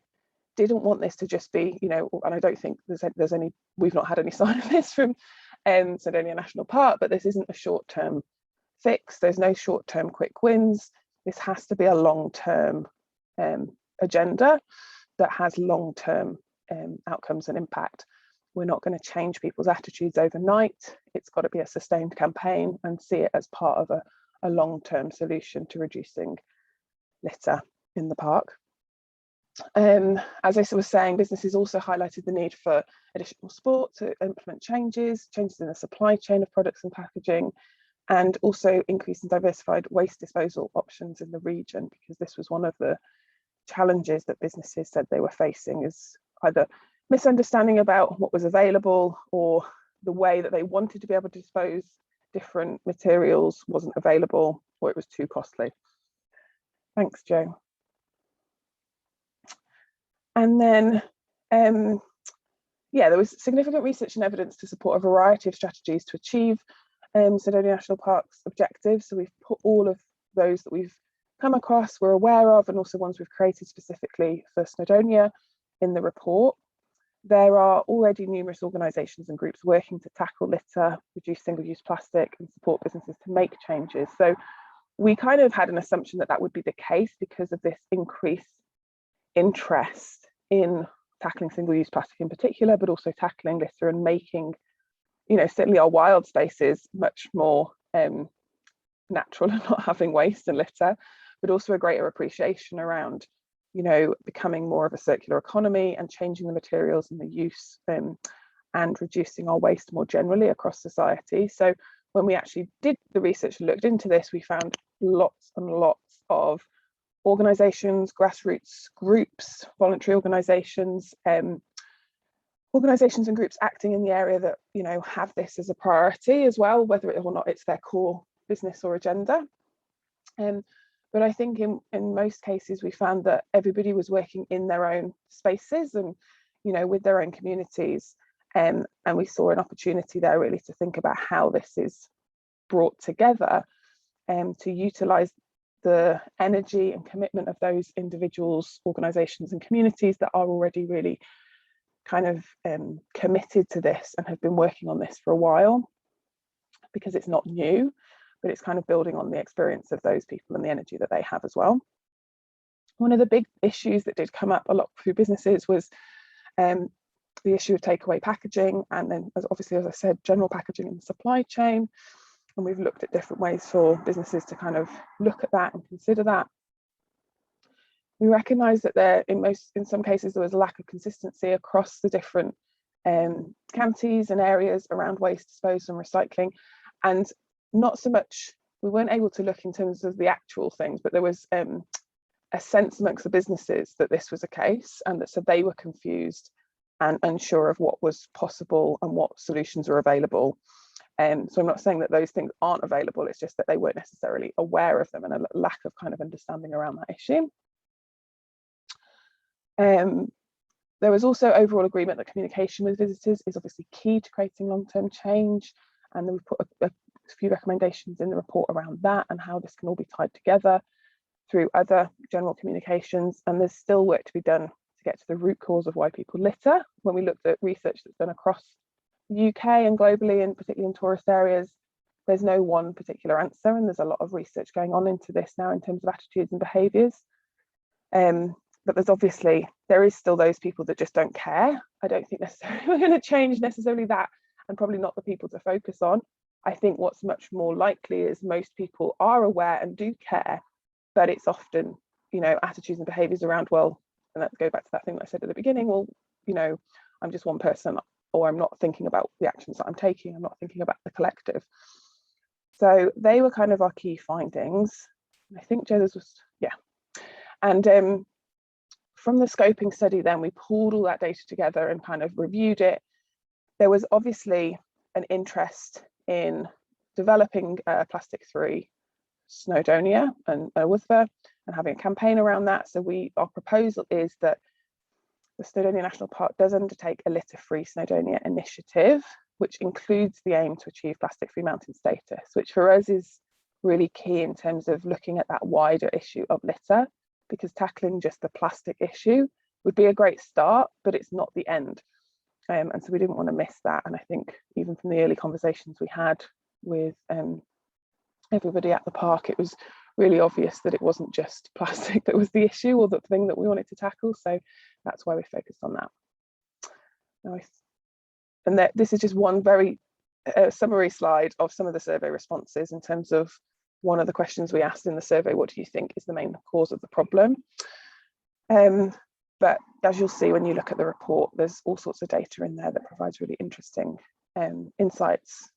didn't want this to just be, you know, and I don't think there's any, we've not had any sign of this from Snowdonia National Park, but this isn't a short-term fix. There's no short-term quick wins. This has to be a long-term agenda that has long-term outcomes and impact. We're not going to change people's attitudes overnight. It's got to be a sustained campaign and see it as part of a long-term solution to reducing litter in the park. As I was saying, businesses also highlighted the need for additional support to implement changes in the supply chain of products and packaging, and also increase in diversified waste disposal options in the region, because this was one of the challenges that businesses said they were facing, is either misunderstanding about what was available, or the way that they wanted to be able to dispose different materials wasn't available, or it was too costly. Thanks, Joe. And then, yeah, there was significant research and evidence to support a variety of strategies to achieve Snowdonia National Park's objectives. So we've put all of those that we've come across, we're aware of, and also ones we've created specifically for Snowdonia in the report. There are already numerous organisations and groups working to tackle litter, reduce single-use plastic, and support businesses to make changes. So we kind of had an assumption that that would be the case because of this increased interest in tackling single-use plastic in particular, but also tackling litter and making, you know, certainly our wild spaces much more natural and not having waste and litter, but also a greater appreciation around, you know, becoming more of a circular economy and changing the materials and the use and reducing our waste more generally across society. So when we actually did the research and looked into this, we found lots and lots of organisations, grassroots groups, voluntary organisations, organisations and groups acting in the area that, you know, have this as a priority as well, whether or not it's their core business or agenda. But I think in most cases we found that everybody was working in their own spaces and, you know, with their own communities, and we saw an opportunity there really to think about how this is brought together to utilise the energy and commitment of those individuals, organisations and communities that are already really kind of committed to this and have been working on this for a while, because it's not new, but it's kind of building on the experience of those people and the energy that they have as well. One of the big issues that did come up a lot through businesses was the issue of takeaway packaging, and then obviously, as I said, general packaging in the supply chain. And we've looked at different ways for businesses to kind of look at that and consider that. We recognise that in some cases there was a lack of consistency across the different counties and areas around waste disposal and recycling, and not so much, we weren't able to look in terms of the actual things, but there was a sense amongst the businesses that this was a case, and that so they were confused and unsure of what was possible and what solutions are available. So I'm not saying that those things aren't available, it's just that they weren't necessarily aware of them, and a lack of kind of understanding around that issue. There was also overall agreement that communication with visitors is obviously key to creating long-term change, and then we put a few recommendations in the report around that and how this can all be tied together through other general communications. And there's still work to be done to get to the root cause of why people litter. When we looked at research that's done across the UK and globally, and particularly in tourist areas, there's no one particular answer, and there's a lot of research going on into this now in terms of attitudes and behaviours. But there is still those people that just don't care. I don't think necessarily we're going to change necessarily that, and probably not the people to focus on. I think what's much more likely is most people are aware and do care, but it's often, you know, attitudes and behaviours around, well, and let's go back to that thing that I said at the beginning, well, you know, I'm just one person, or I'm not thinking about the actions that I'm taking, I'm not thinking about the collective. So they were kind of our key findings. I think Joe's was, yeah. And from the scoping study then, we pulled all that data together and kind of reviewed it. There was obviously an interest in developing plastic-free Snowdonia and Wyddfa, and having a campaign around that. So our proposal is that the Snowdonia National Park does undertake a litter-free Snowdonia initiative, which includes the aim to achieve plastic-free mountain status, which for us is really key in terms of looking at that wider issue of litter, because tackling just the plastic issue would be a great start, but it's not the end. And so we didn't want to miss that. And I think even from the early conversations we had with everybody at the park, it was really obvious that it wasn't just plastic that was the issue or the thing that we wanted to tackle. So that's why we focused on that. Nice. And this is just one very summary slide of some of the survey responses in terms of one of the questions we asked in the survey: what do you think is the main cause of the problem? But as you'll see when you look at the report, there's all sorts of data in there that provides really interesting insights.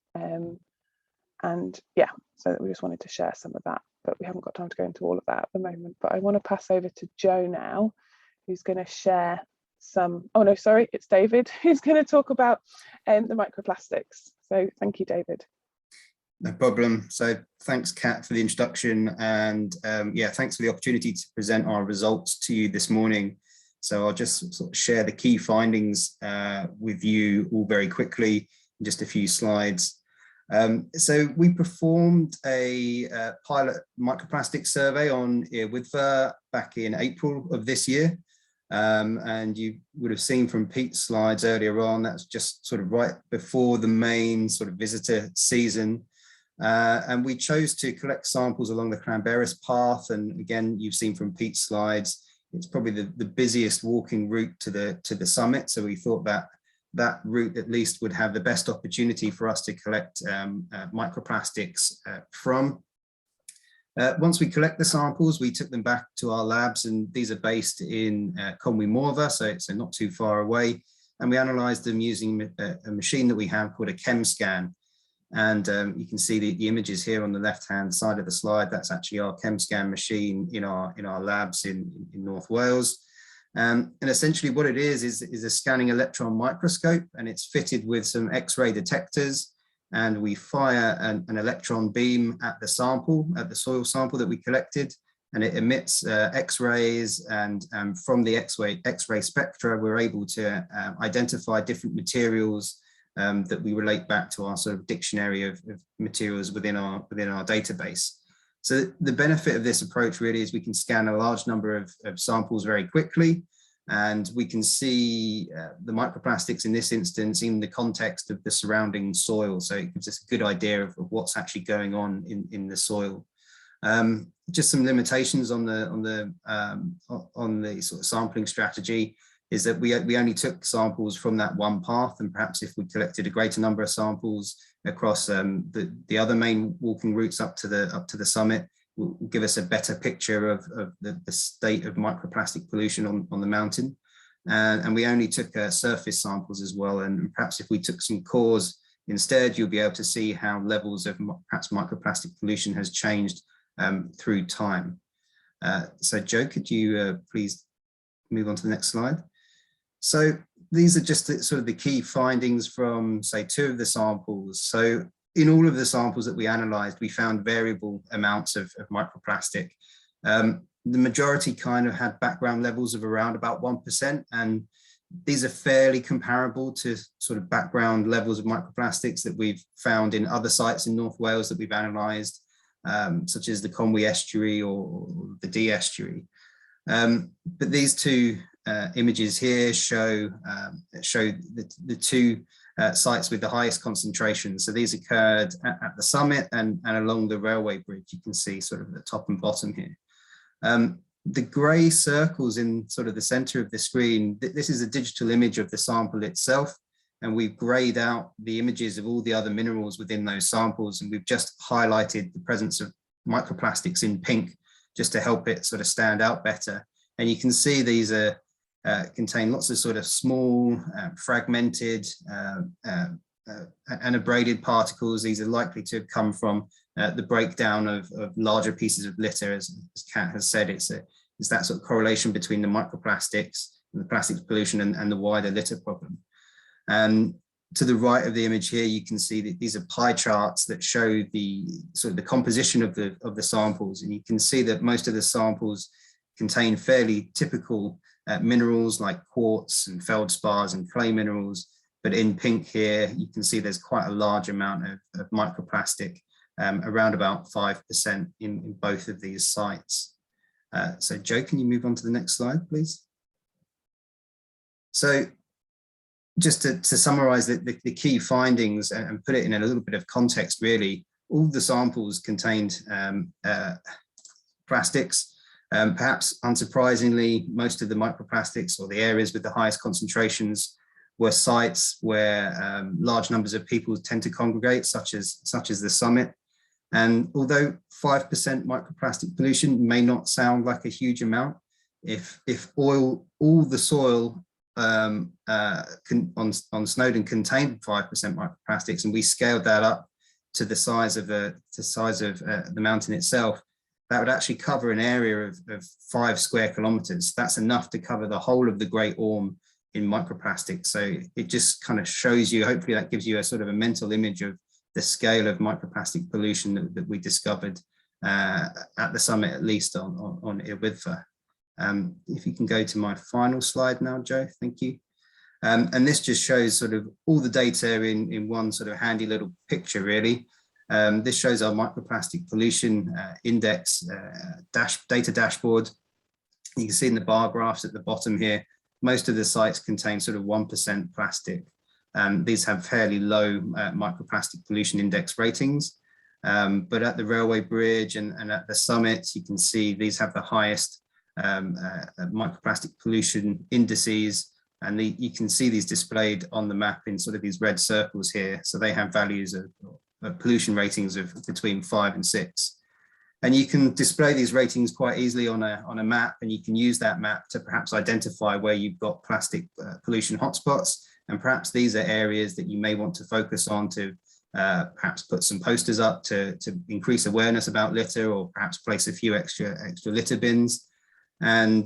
And yeah, so we just wanted to share some of that, but we haven't got time to go into all of that at the moment. But I want to pass over to Joe now, who's going to share some, oh no, sorry, it's David, who's going to talk about the microplastics. So thank you, David. No problem. So thanks, Kat, for the introduction, and yeah, thanks for the opportunity to present our results to you this morning. So I'll just sort of share the key findings with you all very quickly in just a few slides. So we performed a pilot microplastic survey on Wyddfa back in April of this year. And you would have seen from Pete's slides earlier on, that's just sort of right before the main sort of visitor season. And we chose to collect samples along the Cranberries path. And again, you've seen from Pete's slides, it's probably the busiest walking route to the summit. So we thought that that route at least would have the best opportunity for us to collect microplastics from. Once we collect the samples, we took them back to our labs, and these are based in Conwy Morfa, so it's not too far away. And we analysed them using a machine that we have called a ChemScan. And you can see the images here on the left-hand side of the slide. That's actually our ChemScan machine in our labs in North Wales. And essentially what it is a scanning electron microscope, and it's fitted with some X-ray detectors. And we fire an electron beam at the sample, at the soil sample that we collected, and it emits X-rays. And from the X-ray spectra, we're able to identify different materials that we relate back to our sort of dictionary of materials within our database. So the benefit of this approach really is we can scan a large number of samples very quickly, and we can see the microplastics in this instance in the context of the surrounding soil. So it gives us a good idea of what's actually going on in the soil. Just some limitations on the sort of sampling strategy is that we only took samples from that one path, and perhaps if we collected a greater number of samples across the other main walking routes up to the summit, will give us a better picture of the state of microplastic pollution on the mountain. And we only took surface samples as well, and perhaps if we took some cores instead, you'll be able to see how levels of perhaps microplastic pollution has changed through time. So Joe, could you please move on to the next slide? So these are just sort of the key findings from, say, 2 of the samples. So in all of the samples that we analysed, we found variable amounts of microplastic. The majority kind of had background levels of around about 1%, and these are fairly comparable to sort of background levels of microplastics that we've found in other sites in North Wales that we've analysed, such as the Conwy estuary or the Dee estuary. But these 2 images here show the 2 sites with the highest concentration. So these occurred at the summit and along the railway bridge. You can see sort of the top and bottom here. The grey circles in sort of the center of the screen, this is a digital image of the sample itself, and we've greyed out the images of all the other minerals within those samples, and we've just highlighted the presence of microplastics in pink just to help it sort of stand out better. And you can see these are contain lots of sort of small, fragmented and abraded particles. These are likely to have come from the breakdown of larger pieces of litter, as Kat has said. It's that sort of correlation between the microplastics and the plastics pollution and the wider litter problem. To the right of the image here, you can see that these are pie charts that show the sort of the composition of the samples, and you can see that most of the samples contain fairly typical minerals like quartz and feldspars and clay minerals. But in pink here, you can see there's quite a large amount of microplastic, around about 5% in both of these sites. So Joe, can you move on to the next slide, please? So just to summarize the key findings and put it in a little bit of context, really, all the samples contained plastics. Perhaps unsurprisingly, most of the microplastics, or the areas with the highest concentrations, were sites where large numbers of people tend to congregate, such as the summit. And although 5% microplastic pollution may not sound like a huge amount, if all the soil on Snowdon contained 5% microplastics, and we scaled that up to the size of the mountain itself, that would actually cover an area of 5 square kilometers. That's enough to cover the whole of the Great Orme in microplastic. So it just kind of shows you, hopefully that gives you a sort of a mental image of the scale of microplastic pollution that we discovered at the summit, at least on Wyddfa. If you can go to my final slide now, Joe, thank you. And this just shows sort of all the data in one sort of handy little picture, really. This shows our microplastic pollution index data dashboard. You can see in the bar graphs at the bottom here, most of the sites contain sort of 1% plastic. These have fairly low microplastic pollution index ratings. But at the railway bridge and at the summits, you can see these have the highest microplastic pollution indices. And you can see these displayed on the map in sort of these red circles here. So they have values of pollution ratings of between 5 and 6. And you can display these ratings quite easily on a map, and you can use that map to perhaps identify where you've got plastic pollution hotspots. And perhaps these are areas that you may want to focus on to perhaps put some posters up to increase awareness about litter, or perhaps place a few extra litter bins. And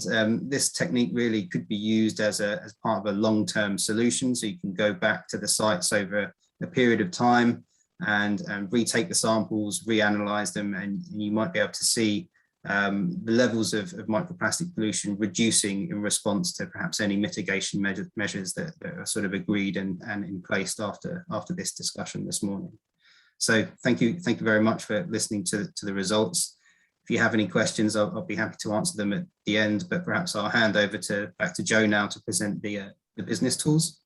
this technique really could be used as part of a long-term solution. So you can go back to the sites over a period of time and retake the samples, reanalyze them, and you might be able to see the levels of microplastic pollution reducing in response to perhaps any mitigation measures that are sort of agreed and in place after this discussion this morning. So thank you very much for listening to the results. If you have any questions, I'll be happy to answer them at the end, but perhaps I'll hand over back to Joe now to present the business tools.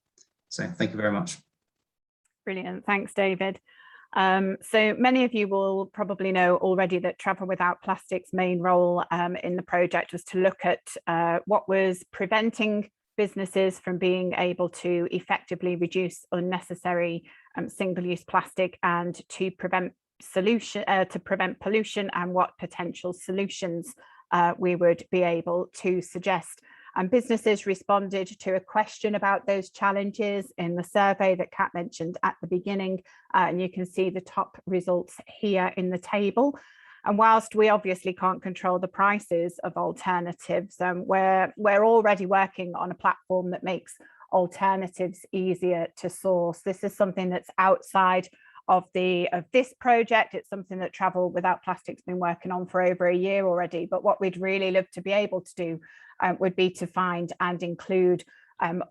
So thank you very much. Brilliant, thanks David. So many of you will probably know already that Travel Without Plastic's main role in the project was to look at what was preventing businesses from being able to effectively reduce unnecessary single-use plastic, and to prevent pollution, and what potential solutions we would be able to suggest. And businesses responded to a question about those challenges in the survey that Kat mentioned at the beginning, and you can see the top results here in the table. And whilst we obviously can't control the prices of alternatives, we're already working on a platform that makes alternatives easier to source. This is something that's outside of this project. It's something that Travel Without Plastic's been working on for over a year already, but what we'd really love to be able to do would be to find and include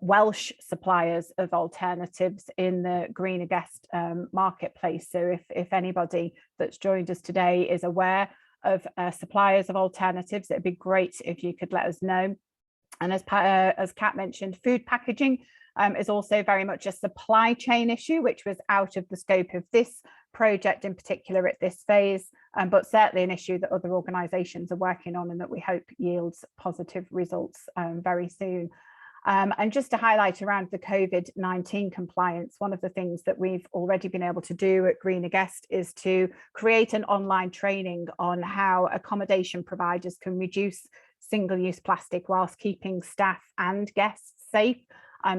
Welsh suppliers of alternatives in the Greener Guest marketplace. So if anybody that's joined us today is aware of suppliers of alternatives, it'd be great if you could let us know. And as Kat mentioned, food packaging is also very much a supply chain issue, which was out of the scope of this project in particular at this phase, but certainly an issue that other organisations are working on and that we hope yields positive results very soon. And just to highlight around the COVID-19 compliance, one of the things that we've already been able to do at Greener Guest is to create an online training on how accommodation providers can reduce single-use plastic whilst keeping staff and guests safe.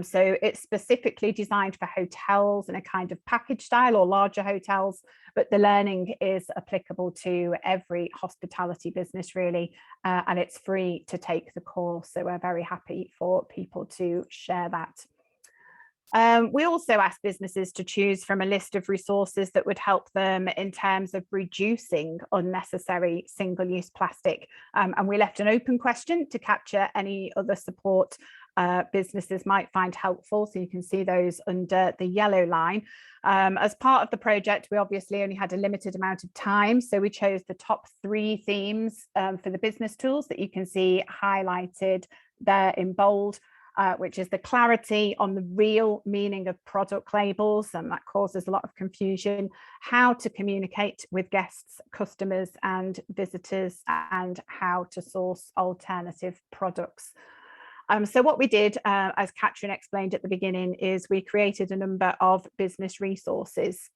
So it's specifically designed for hotels in a kind of package style, or larger hotels, but the learning is applicable to every hospitality business really, and it's free to take the course. So we're very happy for people to share that. We also asked businesses to choose from a list of resources that would help them in terms of reducing unnecessary single-use plastic. And we left an open question to capture any other support businesses might find helpful. So you can see those under the yellow line. As part of the project, we obviously only had a limited amount of time. So we chose the top 3 themes for the business tools that you can see highlighted there in bold. Which is the clarity on the real meaning of product labels, and that causes a lot of confusion, how to communicate with guests, customers and visitors, and how to source alternative products. So what we did, as Katrin explained at the beginning, is we created a number of business resources.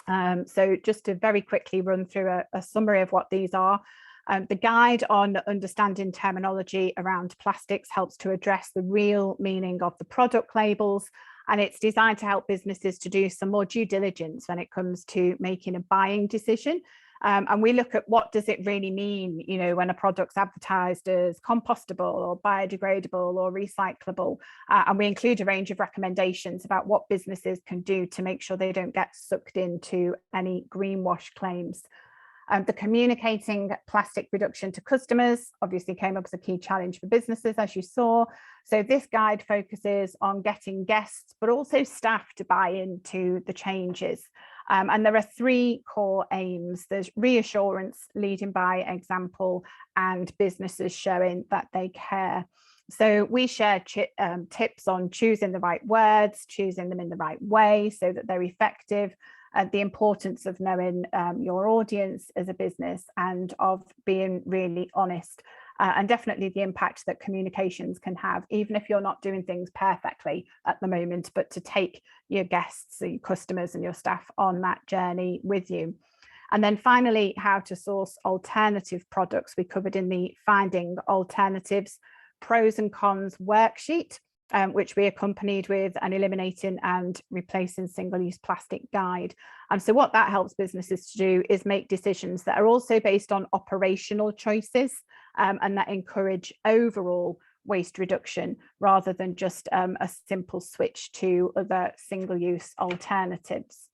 So just to very quickly run through a summary of what these are. The guide on understanding terminology around plastics helps to address the real meaning of the product labels, and it's designed to help businesses to do some more due diligence when it comes to making a buying decision. And we look at what does it really mean, you know, when a product's advertised as compostable or biodegradable or recyclable. And we include a range of recommendations about what businesses can do to make sure they don't get sucked into any greenwash claims. The communicating plastic reduction to customers obviously came up as a key challenge for businesses, as you saw. So this guide focuses on getting guests, but also staff to buy into the changes. And there are 3 core aims. There's reassurance, leading by example, and businesses showing that they care. So we share tips on choosing the right words, choosing them in the right way so that they're effective, the importance of knowing your audience as a business and of being really honest, and definitely the impact that communications can have, even if you're not doing things perfectly at the moment, but to take your guests, your customers and your staff on that journey with you. And then finally, how to source alternative products we covered in the Finding Alternatives Pros and Cons worksheet, which we accompanied with an Eliminating and Replacing Single-Use Plastic guide. And so what that helps businesses to do is make decisions that are also based on operational choices and that encourage overall waste reduction rather than just a simple switch to other single-use alternatives.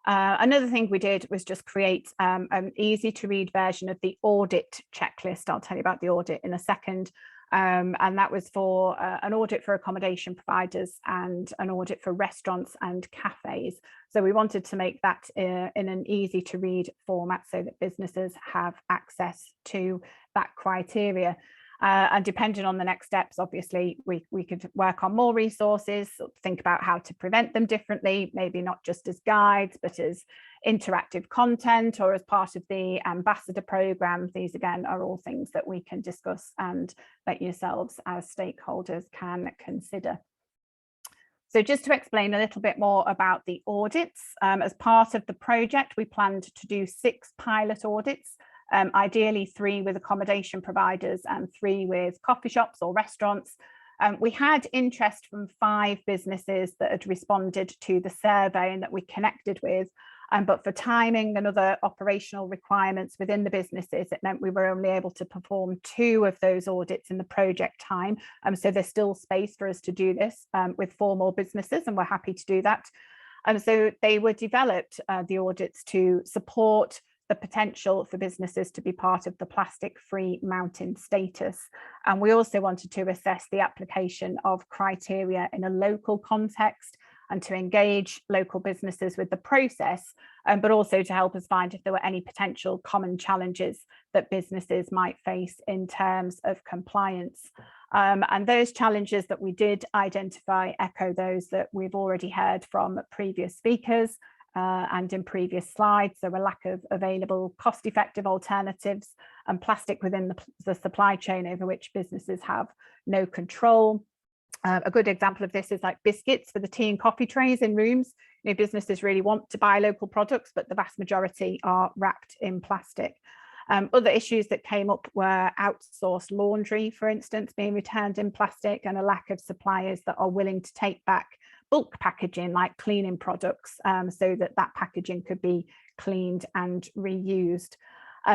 Another thing we did was just create an easy to read version of the audit checklist. I'll tell you about the audit in a second. And that was for an audit for accommodation providers and an audit for restaurants and cafes. So we wanted to make that in an easy to read format so that businesses have access to that criteria. And depending on the next steps, obviously, we could work on more resources, think about how to prevent them differently, maybe not just as guides, but as interactive content or as part of the ambassador program. These, again, are all things that we can discuss and that yourselves as stakeholders can consider. So just to explain a little bit more about the audits, as part of the project, we planned to do 6 pilot audits. Ideally 3 with accommodation providers and 3 with coffee shops or restaurants. We had interest from 5 businesses that had responded to the survey and that we connected with, but for timing and other operational requirements within the businesses, it meant we were only able to perform 2 of those audits in the project time. So there's still space for us to do this with 4 more businesses, and we're happy to do that. So they were developed, the audits, to support the potential for businesses to be part of the plastic-free mountain status. And we also wanted to assess the application of criteria in a local context and to engage local businesses with the process, but also to help us find if there were any potential common challenges that businesses might face in terms of compliance. And those challenges that we did identify echo those that we've already heard from previous speakers, and in previous slides. So a lack of available cost-effective alternatives and plastic within the supply chain over which businesses have no control. A good example of this is like biscuits for the tea and coffee trays in rooms. You know, businesses really want to buy local products, but the vast majority are wrapped in plastic. Other issues that came up were outsourced laundry, for instance, being returned in plastic, and a lack of suppliers that are willing to take back bulk packaging like cleaning products, so that packaging could be cleaned and reused.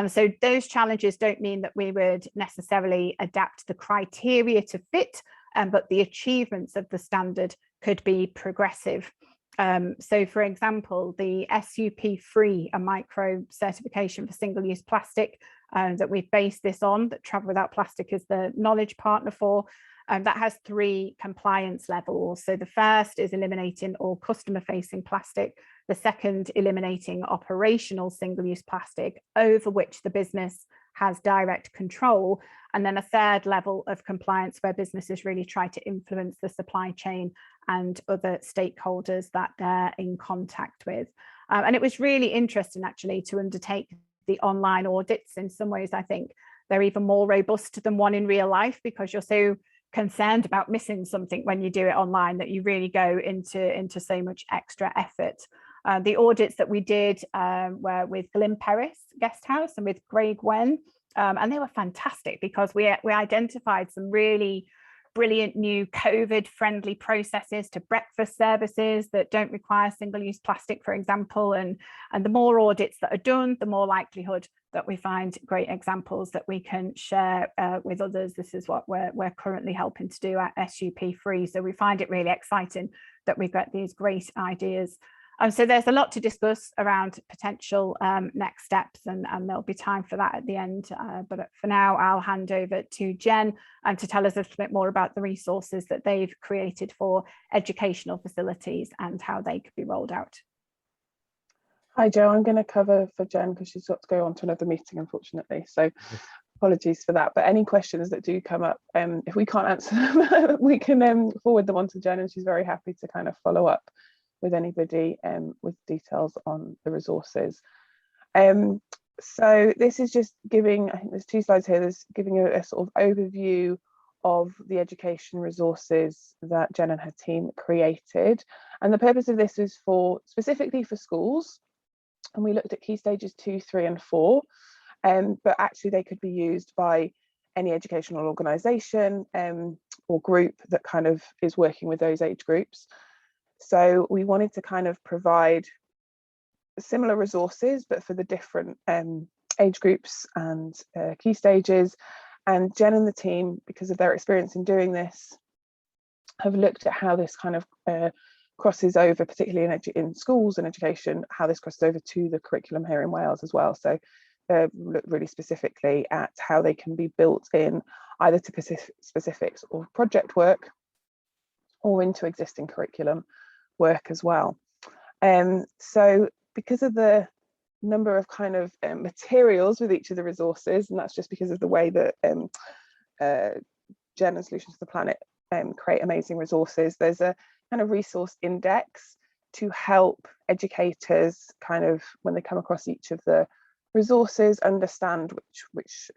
So those challenges don't mean that we would necessarily adapt the criteria to fit, but the achievements of the standard could be progressive. So for example, the SUP-free and micro certification for single-use plastic that we've based this on, that Travel Without Plastic is the knowledge partner for, that has 3 compliance levels. So the first is eliminating all customer-facing plastic, the second eliminating operational single-use plastic over which the business has direct control, and then a third level of compliance where businesses really try to influence the supply chain and other stakeholders that they're in contact with. And it was really interesting actually to undertake the online audits. In some ways, I think they're even more robust than one in real life, because you're so concerned about missing something when you do it online that you really go into so much extra effort. The audits that we did were with Glyn Perris Guest House and with Greg Wen, and they were fantastic because we identified some really brilliant new COVID-friendly processes to breakfast services that don't require single-use plastic, for example. And the more audits that are done, the more likelihood that we find great examples that we can share with others. This is what we're currently helping to do at SUP Free. So we find it really exciting that we've got these great ideas. So there's a lot to discuss around potential next steps, and there'll be time for that at the end. But for now, I'll hand over to Jen to tell us a little bit more about the resources that they've created for educational facilities and how they could be rolled out. Hi, Jo. I'm going to cover for Jen because she's got to go on to another meeting, unfortunately. So apologies for that. But any questions that do come up, if we can't answer them, we can forward them on to Jen, and she's very happy to kind of follow up with anybody with details on the resources. So this is just giving, I think there's 2 slides here, there's giving a sort of overview of the education resources that Jen and her team created. And the purpose of this is specifically for schools. And we looked at key stages 2, 3 and 4, but actually they could be used by any educational organisation or group that kind of is working with those age groups. So we wanted to kind of provide similar resources, but for the different age groups and key stages. And Jen and the team, because of their experience in doing this, have looked at how this kind of crosses over, particularly in schools and education, how this crosses over to the curriculum here in Wales as well. So looked really specifically at how they can be built in either to specifics or project work or into existing curriculum work as well. So because of the number of kind of materials with each of the resources, and that's just because of the way that Jen and Solutions to the Planet create amazing resources, there's a kind of resource index to help educators kind of, when they come across each of the resources, understand which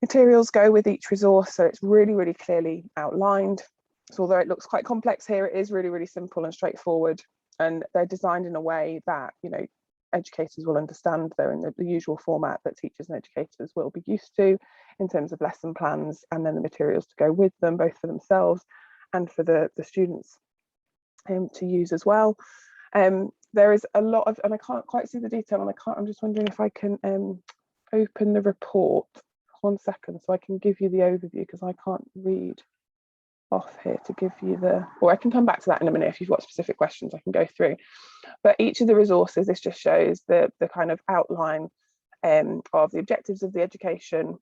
materials go with each resource. So it's really, really clearly outlined. So although it looks quite complex here, it is really, really simple and straightforward. And they're designed in a way that, you know, educators will understand. They're in the usual format that teachers and educators will be used to in terms of lesson plans, and then the materials to go with them, both for themselves and for the students to use as well. There is a lot of, and I can't quite see the detail, and I'm just wondering if I can open the report. 1 second, so I can give you the overview, because I can't read off here to give you or I can come back to that in a minute. If you've got specific questions, I can go through. But each of the resources, this just shows the kind of outline of the objectives of the education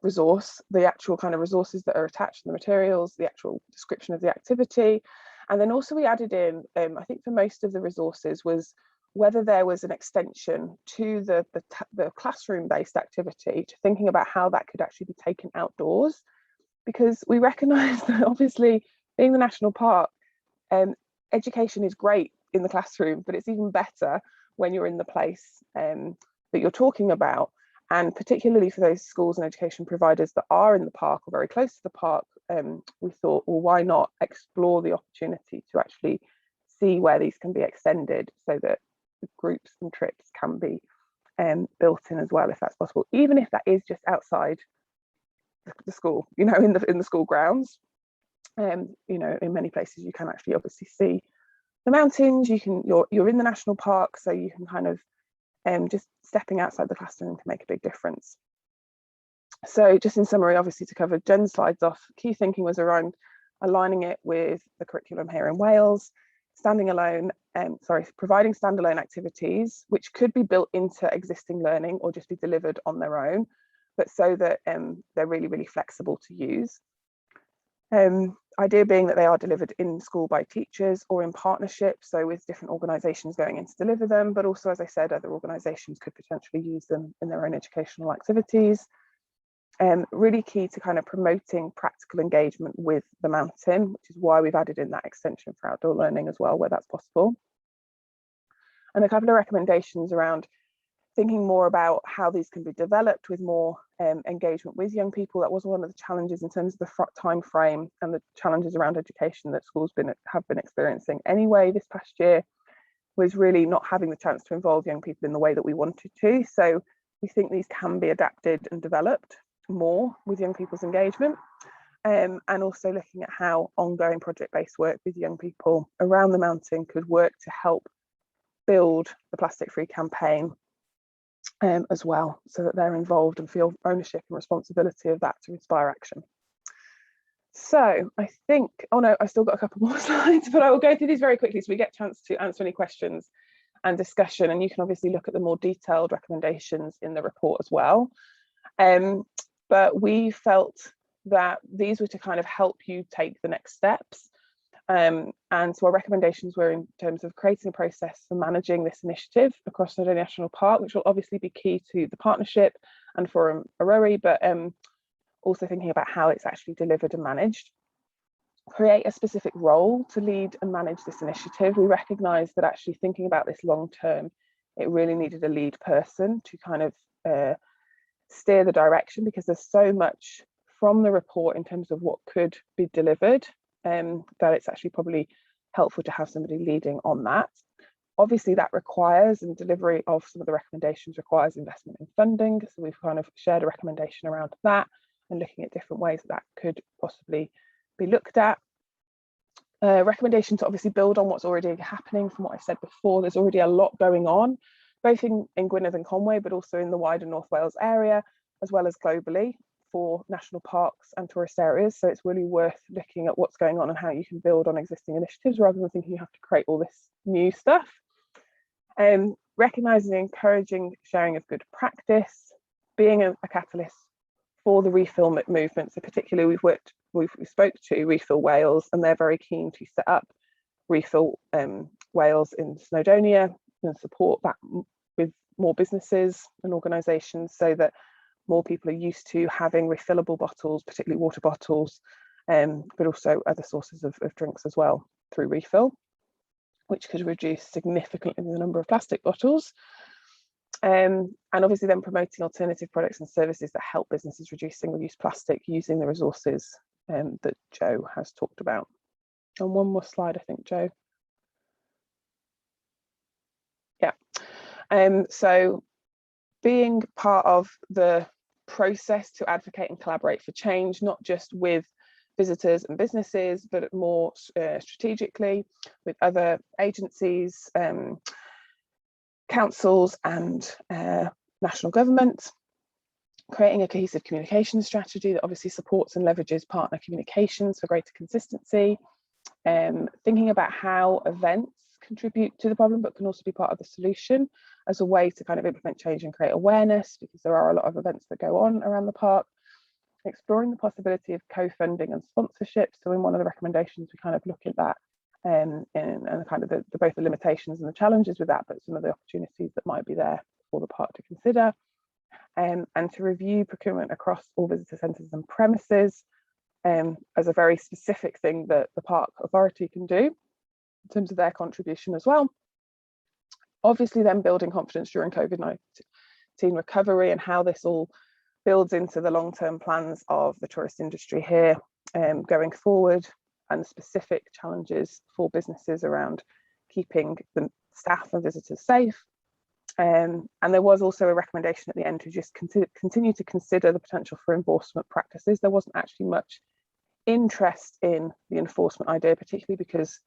resource, the actual kind of resources that are attached to the materials, the actual description of the activity. And then also we added in, I think for most of the resources, was whether there was an extension to the classroom-based activity, to thinking about how that could actually be taken outdoors. Because we recognise that obviously, being the national park, education is great in the classroom, but it's even better when you're in the place that you're talking about. And particularly for those schools and education providers that are in the park or very close to the park, we thought, well, why not explore the opportunity to actually see where these can be extended, so that the groups and trips can be built in as well, if that's possible, even if that is just outside the school, you know, in the school grounds. You know, in many places you can actually obviously see the mountains. You're in the national park, so you can kind of just stepping outside the classroom can make a big difference. So just in summary, obviously, to cover Jen's slides off, key thinking was around aligning it with the curriculum here in Wales, providing standalone activities which could be built into existing learning or just be delivered on their own, but so that they're really, really flexible to use. Idea being that they are delivered in school by teachers or in partnership, so with different organisations going in to deliver them, but also, as I said, other organisations could potentially use them in their own educational activities. Really key to kind of promoting practical engagement with the mountain, which is why we've added in that extension for outdoor learning as well, where that's possible. And a couple of recommendations around thinking more about how these can be developed with more engagement with young people. That was one of the challenges in terms of the time frame and the challenges around education that schools have been experiencing anyway this past year, was really not having the chance to involve young people in the way that we wanted to. So we think these can be adapted and developed more with young people's engagement, and also looking at how ongoing project-based work with young people around the mountain could work to help build the plastic-free campaign as well, so that they're involved and feel ownership and responsibility of that to inspire action. So I think, oh no, I still got a couple more slides, but I will go through these very quickly so we get a chance to answer any questions and discussion, and you can obviously look at the more detailed recommendations in the report as well. But we felt that these were to kind of help you take the next steps. And so our recommendations were in terms of creating a process for managing this initiative across Snowdonia National Park, which will obviously be key to the partnership and Forum Aroe, but also thinking about how it's actually delivered and managed. Create a specific role to lead and manage this initiative. We recognise that actually thinking about this long term, it really needed a lead person to kind of steer the direction, because there's so much from the report in terms of what could be delivered, that it's actually probably helpful to have somebody leading on that. Obviously that requires, and delivery of some of the recommendations requires, investment in funding, so we've kind of shared a recommendation around that and looking at different ways that could possibly be looked at. Recommendation to obviously build on what's already happening. From what I said before, there's already a lot going on, both in Gwynedd and Conway, but also in the wider North Wales area, as well as globally for national parks and tourist areas. So it's really worth looking at what's going on and how you can build on existing initiatives rather than thinking you have to create all this new stuff. Recognising and encouraging sharing of good practice, being a catalyst for the refill movement. So particularly we spoke to Refill Wales, and they're very keen to set up Refill Wales in Snowdonia and support that with more businesses and organisations, so that more people are used to having refillable bottles, particularly water bottles, but also other sources of drinks as well through refill, which could reduce significantly the number of plastic bottles. And obviously then promoting alternative products and services that help businesses reduce single-use plastic using the resources that Joe has talked about. And one more slide, I think, Joe. Yeah. So being part of the process to advocate and collaborate for change, not just with visitors and businesses, but more strategically with other agencies, councils and national government. Creating a cohesive communication strategy that obviously supports and leverages partner communications for greater consistency. Thinking about how events contribute to the problem but can also be part of the solution as a way to kind of implement change and create awareness, because there are a lot of events that go on around the park. Exploring the possibility of co-funding and sponsorship. So in one of the recommendations we kind of look at that and kind of both the limitations and the challenges with that, but some of the opportunities that might be there for the park to consider. And to review procurement across all visitor centres and premises as a very specific thing that the park authority can do in terms of their contribution as well. Obviously then building confidence during COVID-19 recovery and how this all builds into the long-term plans of the tourist industry here going forward, and specific challenges for businesses around keeping the staff and visitors safe. And there was also a recommendation at the end to just continue to consider the potential for enforcement practices. There wasn't actually much interest in the enforcement idea, particularly because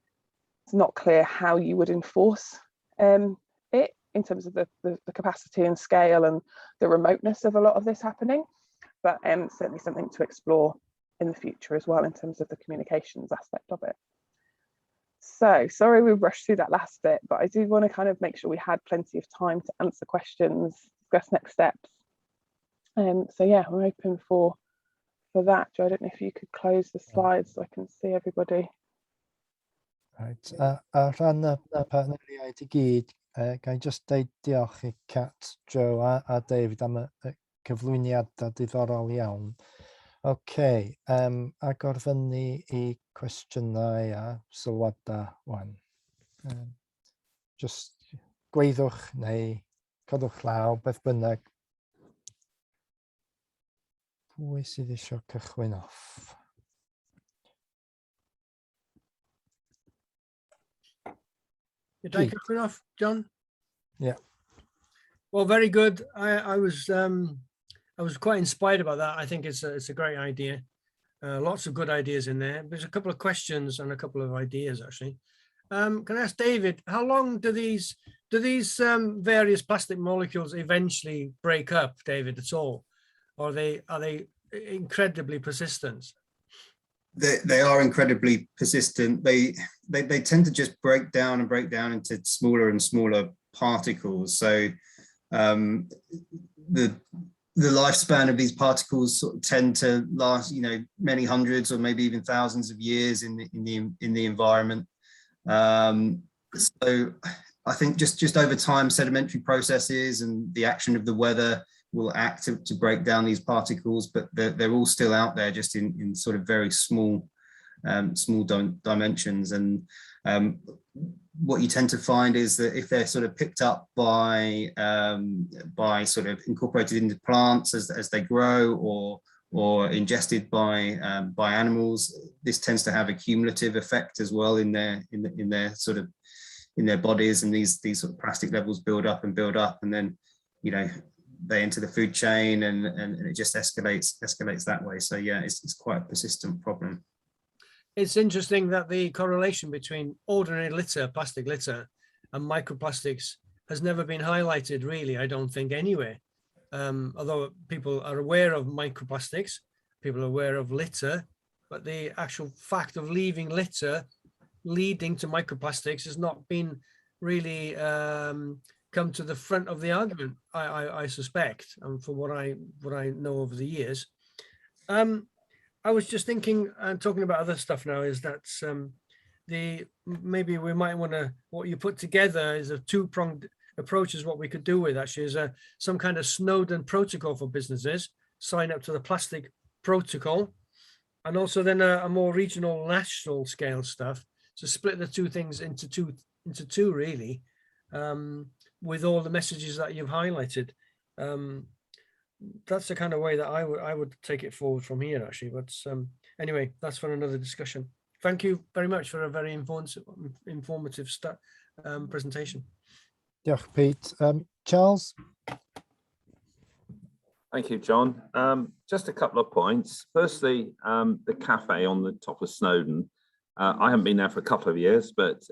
it's not clear how you would enforce it in terms of the capacity and scale and the remoteness of a lot of this happening, but certainly something to explore in the future as well in terms of the communications aspect of it. So sorry we rushed through that last bit, but I do want to kind of make sure we had plenty of time to answer questions, discuss next steps. So yeah, we're open for that. Joe, I don't know if you could close the slides so I can see everybody. Right. Ar ran y partneriaeth I gyd, ga I just deud diolch i Cat, Joe a David am y cyflwyniadau diddorol iawn. OK, agor fyny I cwestiynau a sylwadau wan. Just gweithwch neu codwch llaw, beth bynnag. Pwy sydd eisiau cychwyn off? Did I kick it off, John? Yeah. Well, very good. I was quite inspired about that. I think it's a great idea. Lots of good ideas in there. There's a couple of questions and a couple of ideas actually. Can I ask David, how long do these various plastic molecules eventually break up, David, at all? Or are they incredibly persistent? They are incredibly persistent. They tend to just break down into smaller and smaller particles. So the lifespan of these particles sort of tend to last, many hundreds or maybe even thousands of years in the environment. So I think just over time, sedimentary processes and the action of the weather will act to break down these particles, but they're all still out there, just in sort of very small dimensions. And what you tend to find is that if they're sort of picked up by sort of incorporated into plants as they grow, or ingested by animals, this tends to have a cumulative effect as well in their bodies, and these sort of plastic levels build up, and then they enter the food chain, and it just escalates that way. So yeah, it's quite a persistent problem. It's interesting that the correlation between ordinary litter, plastic litter, and microplastics has never been highlighted really, I don't think, anywhere. Although people are aware of microplastics, people are aware of litter, but the actual fact of leaving litter leading to microplastics has not been really come to the front of the argument, I suspect, and for what I know over the years. I was just thinking, and talking about other stuff now, is that maybe we might want to, what you put together is a two-pronged approach, is what we could do with actually is some kind of Snowden protocol for businesses, sign up to the plastic protocol, and also then a more regional, national scale stuff. So split the two things into two really, with all the messages that you've highlighted. That's the kind of way that I would take it forward from here actually. But anyway, that's for another discussion. Thank you very much for a very informative presentation. Diolch, Pete. Charles? Thank you, John. Just a couple of points. Firstly, the cafe on the top of Snowdon. I haven't been there for a couple of years, but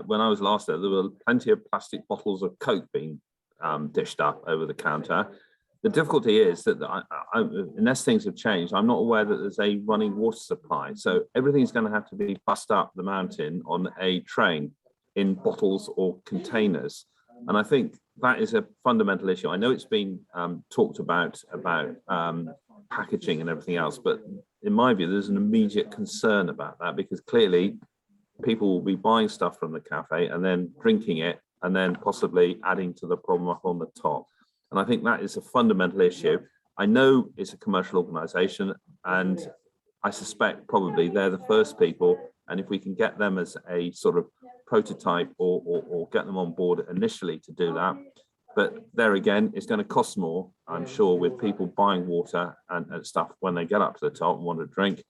when I was last there were plenty of plastic bottles of Coke being dished up over the counter. The difficulty is that unless things have changed, I'm not aware that there's a running water supply. So everything's going to have to be bussed up the mountain on a train in bottles or containers. And I think that is a fundamental issue. I know it's been talked about packaging and everything else, but in my view, there's an immediate concern about that, because clearly people will be buying stuff from the cafe and then drinking it and then possibly adding to the problem up on the top. And I think that is a fundamental issue. I know it's a commercial organization, and I suspect probably they're the first people. And if we can get them as a sort of prototype or get them on board initially to do that. But there again, it's going to cost more, I'm sure, with people buying water and stuff when they get up to the top and want to drink.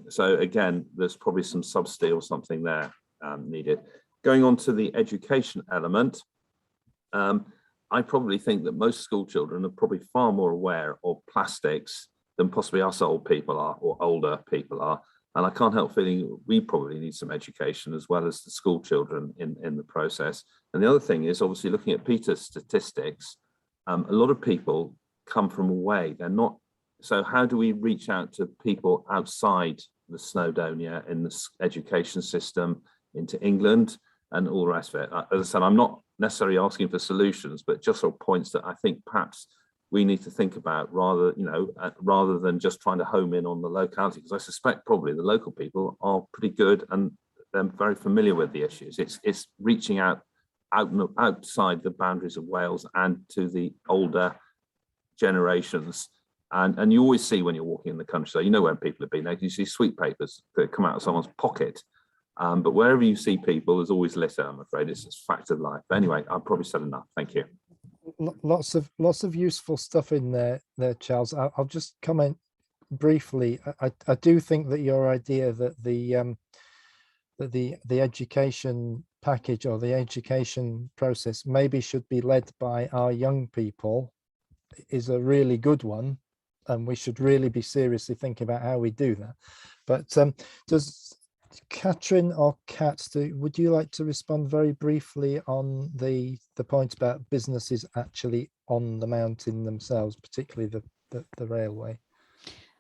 So again, there's probably some subsidy or something there needed. Going on to the education element, I probably think that most school children are probably far more aware of plastics than possibly us old people are, or older people are. And I can't help feeling we probably need some education as well as the school children in the process. And the other thing is obviously looking at Peter's statistics, a lot of people come from away. They're not So how do we reach out to people outside the Snowdonia in the education system, into England and all the rest of it? As I said, I'm not necessarily asking for solutions, but just sort of points that I think perhaps we need to think about rather, rather than just trying to home in on the locality, because I suspect probably the local people are pretty good and they're very familiar with the issues. It's reaching outside the boundaries of Wales and to the older generations. And you always see when you're walking in the countryside, you know where people have been, you see sweet papers that come out of someone's pocket. But wherever you see people, there's always litter, I'm afraid. It's just fact of life. But anyway, I've probably said enough. Thank you. Lots of useful stuff in there, Charles. I'll just comment briefly. I do think that your idea that the education package or the education process maybe should be led by our young people is a really good one, and we should really be seriously thinking about how we do that. But does Catherine or Kat, would you like to respond very briefly on the point about businesses actually on the mountain themselves, particularly the railway?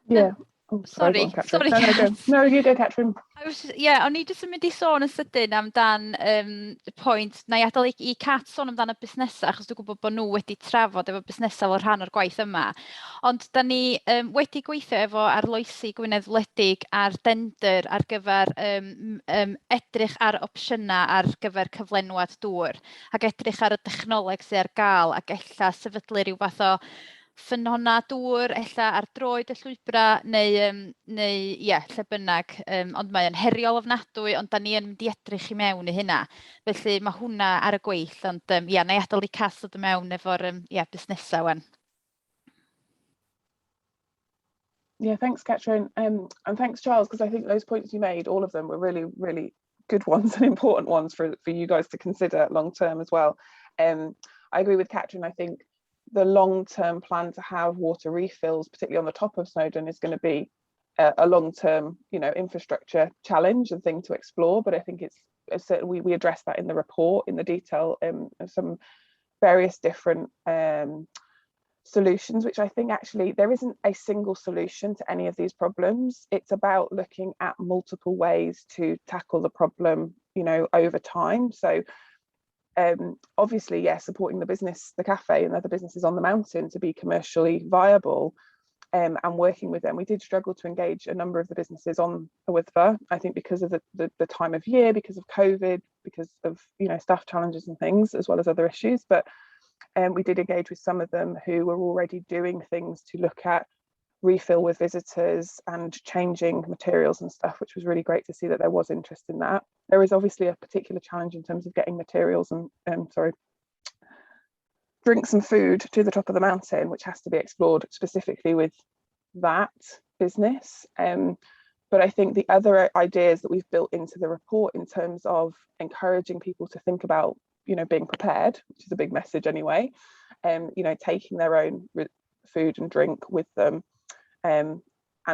Yeah. Oh, sorry. No, you go, Catherine. O'n i jyst yn mynd i sôn yn sydyn amdan y pwynt na i adael i Cat sôn amdan y busnesau, achos dwi'n gwybod bod nhw wedi trafod efo busnesau fel rhan o'r gwaith yma. Ond da ni wedi gweithio efo arloesi Gwynedd Wledig ar dender ar gyfer edrych ar opsiynau ar gyfer cyflenwad dŵr, ac edrych ar y dechnoleg sydd ar gael, ac ella sefydlu rhyw fath o ffynona dŵr, ella ar droed y llwybra, neu lle bynnag, ond mae'n heriol ofnadwy, ond da ni yn mynd i edrych i mewn i hynna. Felly mae hwnna ar y gweill, ond na i adael i Cas ddod mewn efo'r busnesau wan. Yeah, thanks, Catherine. And thanks, Charles, because I think those points you made, all of them were really, really good ones and important ones for you guys to consider long term as well. I agree with Catherine. I think the long-term plan to have water refills, particularly on the top of Snowdon, is going to be a long-term, infrastructure challenge and thing to explore. But I think we address that in the report in the detail of some various different solutions, which I think actually there isn't a single solution to any of these problems. It's about looking at multiple ways to tackle the problem, over time. So obviously, yes, supporting the cafe and other businesses on the mountain to be commercially viable, and working with them. We did struggle to engage a number of the businesses on the Wyddfa, I think because of the time of year, because of COVID, because of staff challenges and things, as well as other issues. But we did engage with some of them who were already doing things to look at refill with visitors and changing materials and stuff, which was really great to see that there was interest in that. There is obviously a particular challenge in terms of getting materials and drinks and food to the top of the mountain, which has to be explored specifically with that business. But I think the other ideas that we've built into the report in terms of encouraging people to think about, being prepared, which is a big message anyway, taking their own food and drink with them, and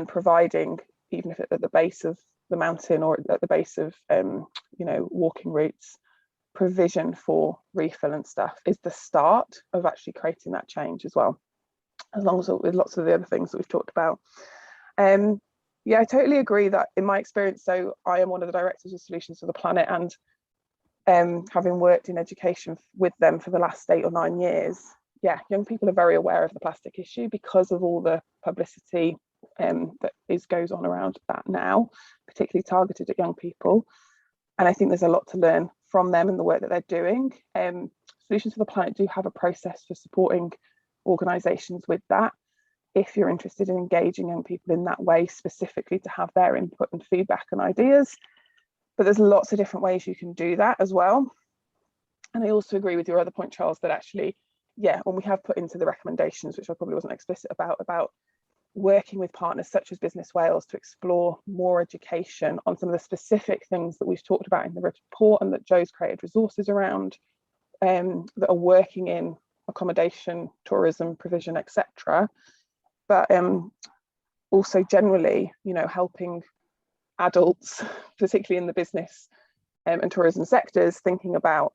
providing, even if it's at the base of the mountain or at the base of walking routes, provision for refill and stuff is the start of actually creating that change as well, as long as with lots of the other things that we've talked about. Yeah, I totally agree that in my experience, so I am one of the directors of Solutions for the Planet, and having worked in education with them for the last 8 or 9 years, yeah, young people are very aware of the plastic issue because of all the publicity that goes on around that now, particularly targeted at young people. And I think there's a lot to learn from them and the work that they're doing. Solutions for the Planet do have a process for supporting organisations with that, if you're interested in engaging young people in that way, specifically to have their input and feedback and ideas. But there's lots of different ways you can do that as well. And I also agree with your other point, Charles, that actually, yeah, when we have put into the recommendations, which I probably wasn't explicit about working with partners such as Business Wales to explore more education on some of the specific things that we've talked about in the report and that Joe's created resources around, that are working in accommodation, tourism, provision, etc. But also generally, helping adults, particularly in the business and tourism sectors, thinking about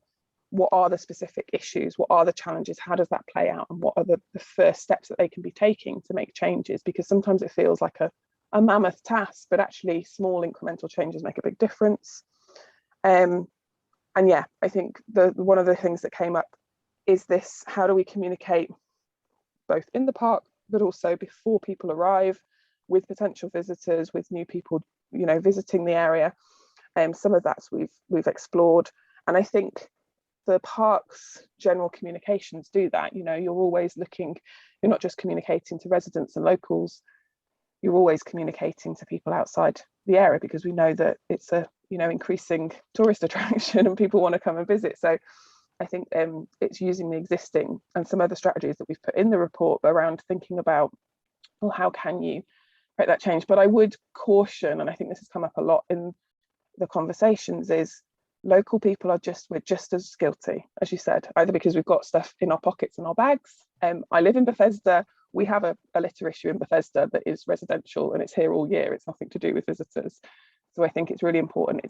what are the specific issues, what are the challenges, how does that play out, and what are the first steps that they can be taking to make changes, because sometimes it feels like a mammoth task, but actually small incremental changes make a big difference. And yeah, I think one of the things that came up is this: how do we communicate both in the park but also before people arrive, with potential visitors, with new people, you know, visiting the area. Some of that's we've explored, and I think the park's general communications do that. You know, you're always looking, you're not just communicating to residents and locals, you're always communicating to people outside the area, because we know that it's a, you know, increasing tourist attraction and people want to come and visit. So I think it's using the existing and some of the strategies that we've put in the report around thinking about, well, how can you create that change? But I would caution, and I think this has come up a lot in the conversations, is local people are we're just as guilty, as you said, either because we've got stuff in our pockets and our bags. I live in Bethesda. We have a litter issue in Bethesda that is residential and it's here all year. It's nothing to do with visitors. So I think it's really important.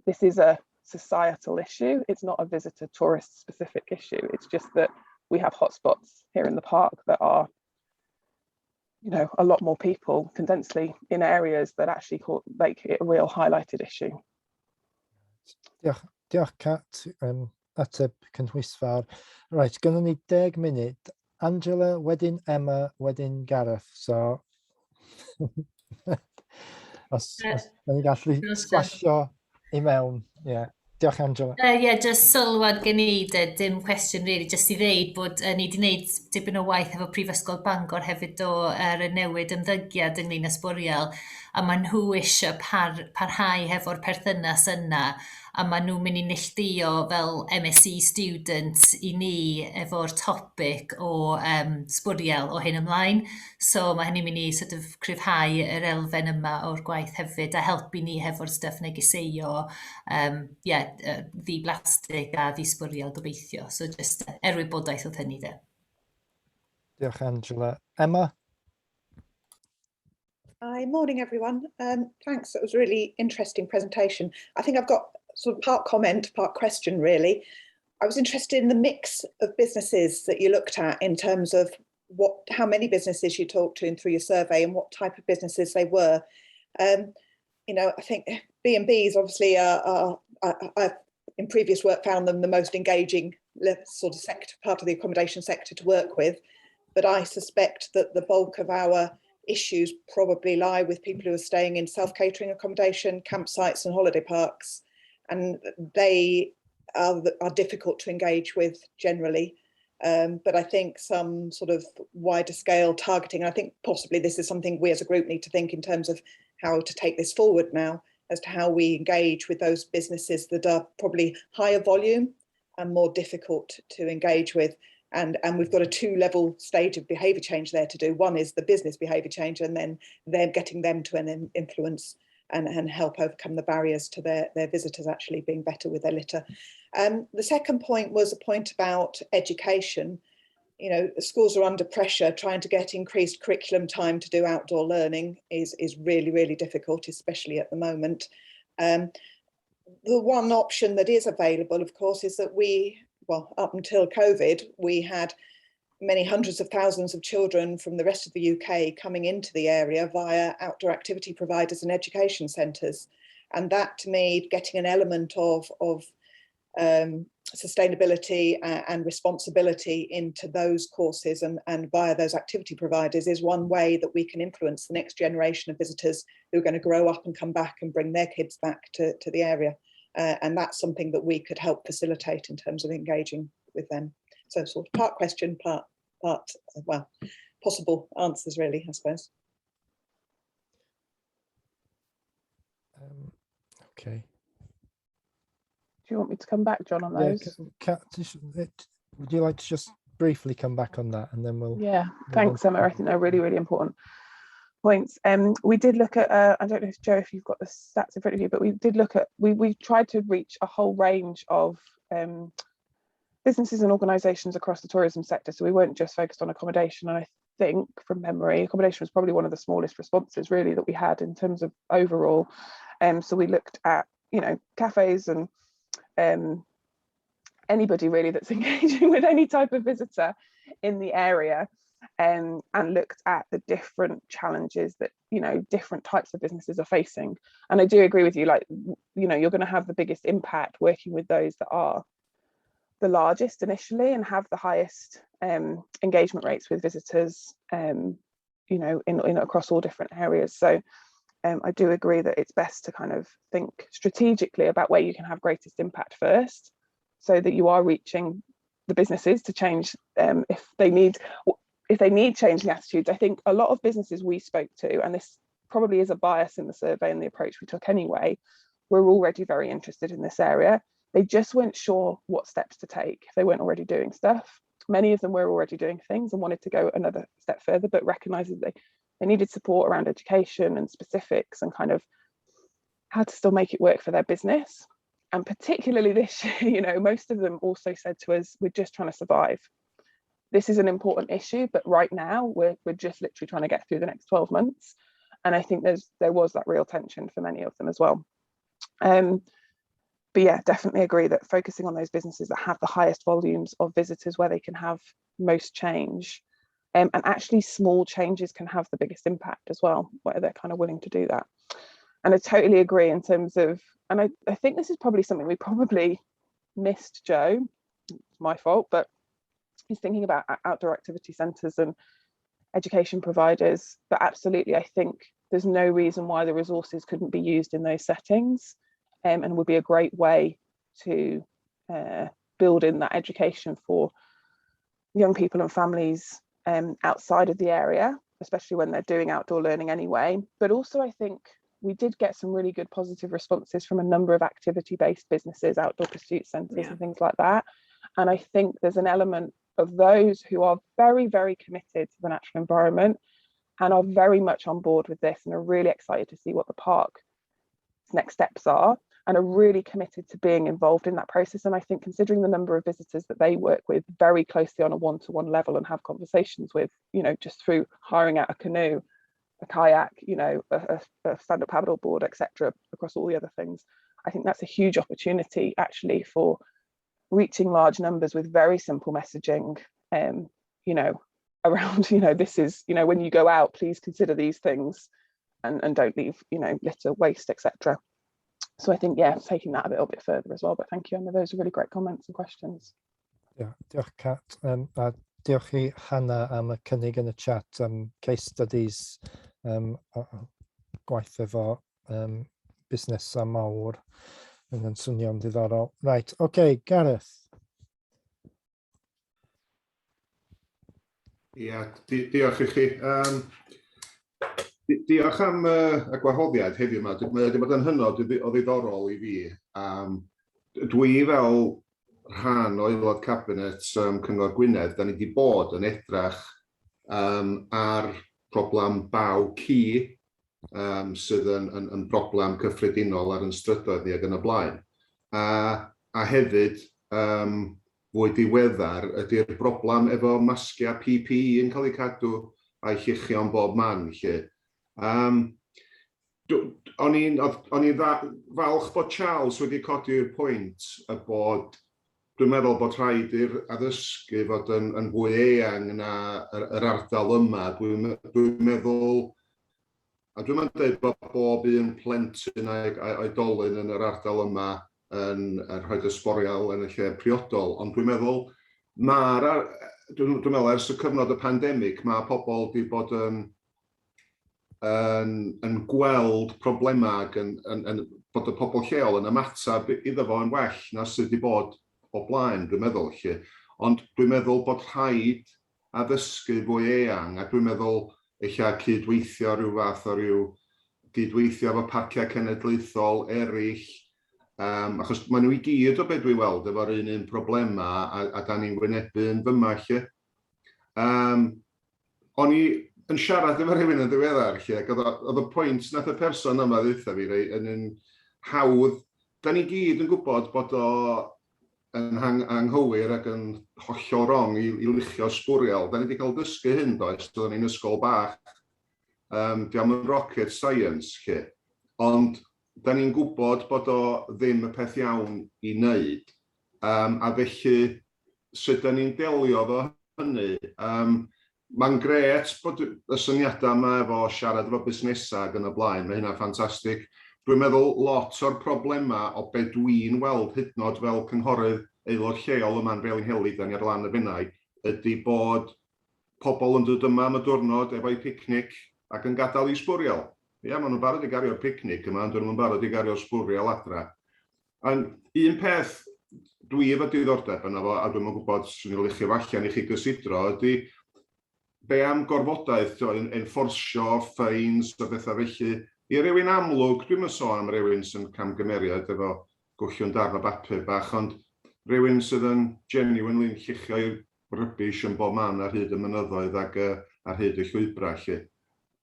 This is a societal issue. It's not a visitor tourist specific issue. It's just that we have hotspots here in the park that are, you know, a lot more people condensely in areas that actually make it a real highlighted issue. Diolch Cat, ateb cynhwysfawr. Right, gynnon ni 10 munud. Angela, wedyn Emma, wedyn Gareth. So, os ni'n gallu sgwasio i mewn. Yeah. Diolch Angela. Just sylwad gen i, dim cwestiwn really, just i ddeud bod ni wedi gwneud dipyn o waith efo Prifysgol Bangor hefyd ar y newid ymddygiad ynglyn â sbwriel, a maen nhw eisiau parhau hefo'r perthynas yna, a maen nhw'n mynd i neilltuo fel MSc students i ni efo'r topic o sbwriel o hyn ymlaen. So mae hynny'n mynd i sort of cryfhau yr elfen yma o'r gwaith hefyd a helpu ni hefo'r stuff negeseio, ddi-blastig a ddi-sbwriel gobeithio. So just wybodaeth oedd hynny de. Diolch Angela. Emma? Hi, morning everyone. Thanks, that was a really interesting presentation. I think I've got sort of part comment, part question really. I was interested in the mix of businesses that you looked at in terms of how many businesses you talked to through your survey and what type of businesses they were. You know, I think B&Bs obviously I've in previous work found them the most engaging sort of sector, part of the accommodation sector to work with, but I suspect that the bulk of our issues probably lie with people who are staying in self-catering accommodation, campsites and holiday parks, and they are difficult to engage with generally. But I think some sort of wider scale targeting, I think possibly this is something we as a group need to think in terms of how to take this forward now, as to how we engage with those businesses that are probably higher volume and more difficult to engage with. And we've got a 2-level stage of behaviour change there to do. One is the business behaviour change, and then they're getting them to an influence and help overcome the barriers to their visitors actually being better with their litter. The second point was a point about education. You know, the schools are under pressure. Trying to get increased curriculum time to do outdoor learning is really, really difficult, especially at the moment. The one option that is available, of course, is that up until COVID, we had many hundreds of thousands of children from the rest of the UK coming into the area via outdoor activity providers and education centres. And that to me, getting an element of sustainability and responsibility into those courses and via those activity providers is one way that we can influence the next generation of visitors who are going to grow up and come back and bring their kids back to the area. And that's something that we could help facilitate in terms of engaging with them. So sort of part question, part well, possible answers really, I suppose. Okay. Do you want me to come back, John, on those? Kat, would you like to just briefly come back on that, and then we'll... Yeah, thanks, Emma. I think they're really, really important points. We did look at, I don't know, Joe, if you've got the stats in front of you, but we did look at, we tried to reach a whole range of businesses and organisations across the tourism sector. So we weren't just focused on accommodation. And I think from memory, accommodation was probably one of the smallest responses really that we had in terms of overall. So we looked at, you know, cafes and anybody really that's engaging with any type of visitor in the area, and looked at the different challenges that, you know, different types of businesses are facing. And I do agree with you, like, you know, you're going to have the biggest impact working with those that are the largest initially and have the highest engagement rates with visitors, you know, in across all different areas. So I do agree that it's best to kind of think strategically about where you can have greatest impact first, so that you are reaching the businesses to change if they need changing attitudes. I think a lot of businesses we spoke to, and this probably is a bias in the survey and the approach we took anyway, were already very interested in this area. They just weren't sure what steps to take if they weren't already doing stuff. Many of them were already doing things and wanted to go another step further, but recognized that they needed support around education and specifics and kind of how to still make it work for their business. And particularly this year, you know, most of them also said to us, we're just trying to survive. This is an important issue, but right now we're just literally trying to get through the next 12 months. And I think there was that real tension for many of them as well. But yeah, definitely agree that focusing on those businesses that have the highest volumes of visitors, where they can have most change, and actually small changes can have the biggest impact as well, where they're kind of willing to do that. And I totally agree in terms of, and I think this is probably something we probably missed, Joe, it's my fault, but he's thinking about outdoor activity centres and education providers. But absolutely, I think there's no reason why the resources couldn't be used in those settings, and would be a great way to build in that education for young people and families outside of the area, especially when they're doing outdoor learning anyway. But also, I think we did get some really good positive responses from a number of activity-based businesses, outdoor pursuit centres and things like that. And I think there's an element of those who are very, very committed to the natural environment and are very much on board with this and are really excited to see what the park's next steps are, and are really committed to being involved in that process. And I think, considering the number of visitors that they work with very closely on a one-to-one level and have conversations with, you know, just through hiring out a canoe, a kayak, you know, a stand-up paddleboard, etc., across all the other things, I think that's a huge opportunity actually for reaching large numbers with very simple messaging, you know, around, you know, this is, you know, when you go out, please consider these things and don't leave, you know, litter, waste, etc. So I think, yeah, taking that a little bit further as well. But thank you, Emma. Those are really great comments and questions. Yeah, diolch Cat. A diolch I Hannah am y cynnig yn y chat, case studies, gwaith efo busnes a mawr yn swnio'n ddiddorol. Right, okay, Gareth. Ia, diolch i chi. Diolch am y gwahoddiad heddiw yma. Mae wedi bod yn hynod o ddiddorol i fi. Dwi fel rhan o aelod cabinet Cyngor Gwynedd, da ni wedi bod yn edrach ar broblem baw ci sydd yn broblem cyffredinol ar yn strydoedd ni ac yn y blaen. A hefyd, fwy diweddar, ydy'r broblem efo masgiau PPE yn cael ei cadw a'i lluchio'n bob man. O'n i'n falch bod Charles wedi codi'r pwynt y bod, dwi'n meddwl bod rhaid i'r addysgu fod yn fwy eang na yr ardal yma. Dwi'n meddwl, a dwi'n meddwl dweud bod bob un plentyn a'i oedolyn yn yr ardal yma yn rhoi ysborial yn y lle priodol, ond dwi'n meddwl dwi'n meddwl ers y cyfnod y pandemig mae pobl wedi bod yn gweld problemau ac bod y pobl lleol yn ymatab iddo fo yn well na sydd wedi bod o blaen, dwi'n meddwl. Ond dwi'n meddwl bod rhaid addysgu fwy eang, a dwi'n meddwl eich cydweithio rhyw fath o cydweithio efo parciau cenedlaethol eraill, achos maen nhw i gyd o beth dwi'n weld efo'r un problemau a da ni'n wynebu'n fyma. O'n i yn siarad efo rhywun yn ddiweddar, oedd y pwynt nath y person yma ddeutha fi yn un hawdd. Da ni gyd yn gwybod bod o yn anghywir ac yn hollol wrong i luchio sbwriel. Da ni wedi cael dysgu hyn, does, doeddwn ni'n ysgol bach. Diolch yn rocket science, ond da ni'n gwybod bod o ddim y peth iawn i wneud. A felly, sut da ni'n delio efo hynny? Mae'n gret bod y syniadau yma efo siarad efo busnesau ac yn y blaen, mae hynna'n ffantastig. Dwi'n meddwl lot o'r problemau o be dwi'n weld hyd yn oed fel cynghorydd aelod lleol yma'n Felinheli, da ni ar lan y Fenai, ydy bod pobl yn dod yma am y diwrnod efo'u picnic ac yn gadael i sbwriel. Ia, maen nhw'n barod i gario'r picnic yma, ond nhw'n barod i gario'r sbwriel adra. Ond un peth dwi efo diddordeb yna fo, a dwi'n gwybod swn i'n luchio allan i chi gysidro, ydy be am gorfodaeth, enfforsio, ffeins, o bethau felly. I rywun amlwg, dwi'n mynd sôn am rywun sy'n camgymeriad efo gwllio'n darn o bapur bach, ond rywun sydd yn genuinely'n lluchio'i rybys yn bob man ar hyd y mynyddoedd ac ar hyd y llwybra.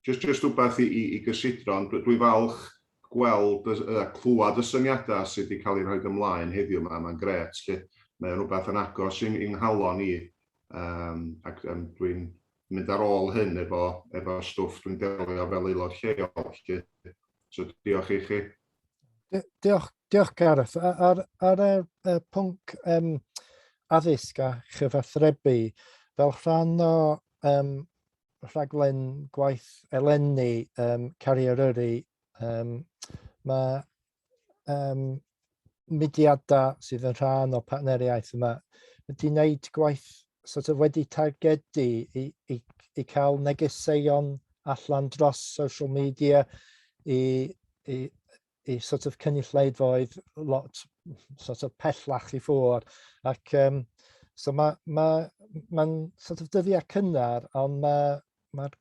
Just rhywbeth i gysidro, ond dwi'n falch gweld a clywed y syniadau sydd wedi cael ei rhoi ymlaen heddiw yma, mae'n gret. Mae'n rhywbeth yn agos i'n nghalon i, ac dwi'n mynd ar ôl hyn efo stwff dwi'n delio fel aelod lleol. So diolch i chi. Diolch Gareth. Ar y pwnc addysg a chyfathrebu, fel rhan o rhaglen gwaith eleni Carieryri, mae mudiadau sydd yn rhan o partneriaeth yma wedi wneud gwaith sort of wedi targedu i cael negeseuon allan dros social media i sort of cynulleidfoedd lot sort of pellach i ffwrdd. Ac so mae'n sort of dyddiau cynnar, ond mae'r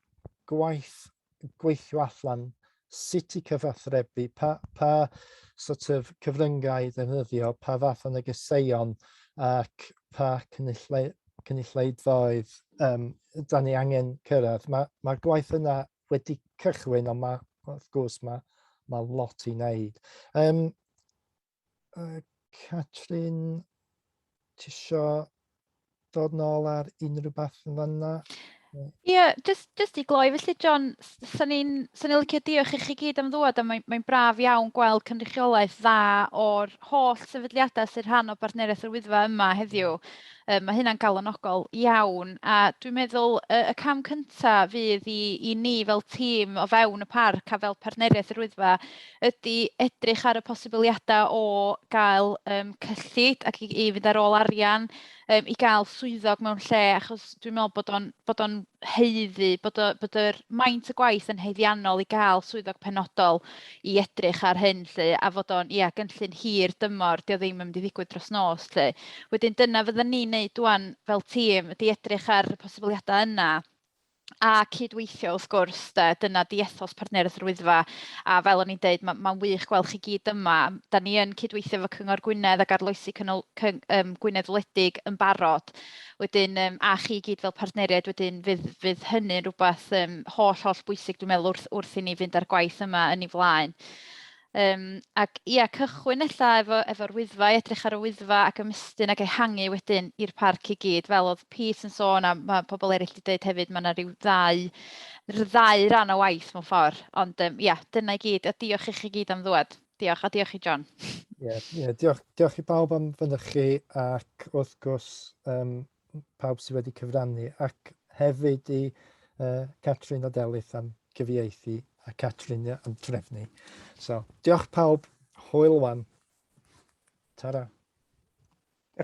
gweithio allan sut i cyfathrebu, pa sort of cyfryngau ddefnyddio, pa fath o negeseuon ac pa cynulleidfoedd da ni angen cyrraedd. Mae'r gwaith yna wedi cychwyn, ond wrth gwrs mae lot i wneud. Catrin, ti isio dod nôl ar unrhyw beth yn fanna? Ie, just i gloi, felly John, sa'n ni'n licio diolch i chi gyd am ddod, a mae'n braf iawn gweld cynrychiolaeth dda o'r holl sefydliadau sy'n rhan o Partneriaeth yr Wyddfa yma heddiw. Mae hynna'n galonogol iawn, a dwi'n meddwl y cam cyntaf fydd i ni fel tîm o fewn y parc a fel Partneriaeth yr Wyddfa ydy edrych ar y posibiliadau o gael cyllid ac i fynd ar ôl arian, i gael swyddog mewn lle, achos dwi'n meddwl bod o'n heiddi, bod yr maint y gwaith yn heiddiannol i gael swyddog penodol i edrych ar hyn, lle, a fod o'n gynllun hir dymor, di o ddim yn mynd i ddigwydd dros nos. Lle. Wedyn dyna fydden ni'n neud dwan fel tîm, ydy edrych ar y posibiliadau yna, a cydweithio wrth gwrs, dyna di ethos Partneriaeth yr Wyddfa, a fel o'n i'n deud, mae'n wych gweld chi gyd yma. Da ni yn cydweithio efo Cyngor Gwynedd ac arloesi Gwynedd Wledig yn barod. Wedyn, a chi gyd fel partneriaid, wedyn fydd hynny'n rhywbeth holl bwysig, dwi'n meddwl, wrth i ni fynd ar gwaith yma yn ei flaen. Ac cychwyn efo'r Wyddfa, edrych ar y Wyddfa ac ymestyn ac ehangu wedyn i'r parc i gyd, fel oedd Pete yn sôn, a mae pobl eraill wedi dweud hefyd, mae yna rhyw ddau ran o waith mewn ffordd. Ond dyna i gyd, a diolch i chi gyd am ddod. Diolch, a diolch i John. Diolch i bawb am fynychu, ac wrth gwrs pawb sydd wedi cyfrannu, ac hefyd i Catrin Adelith am cyfieithu, a Catrin am trefnu. So, diolch pawb, hwyl wan. Ta-ra.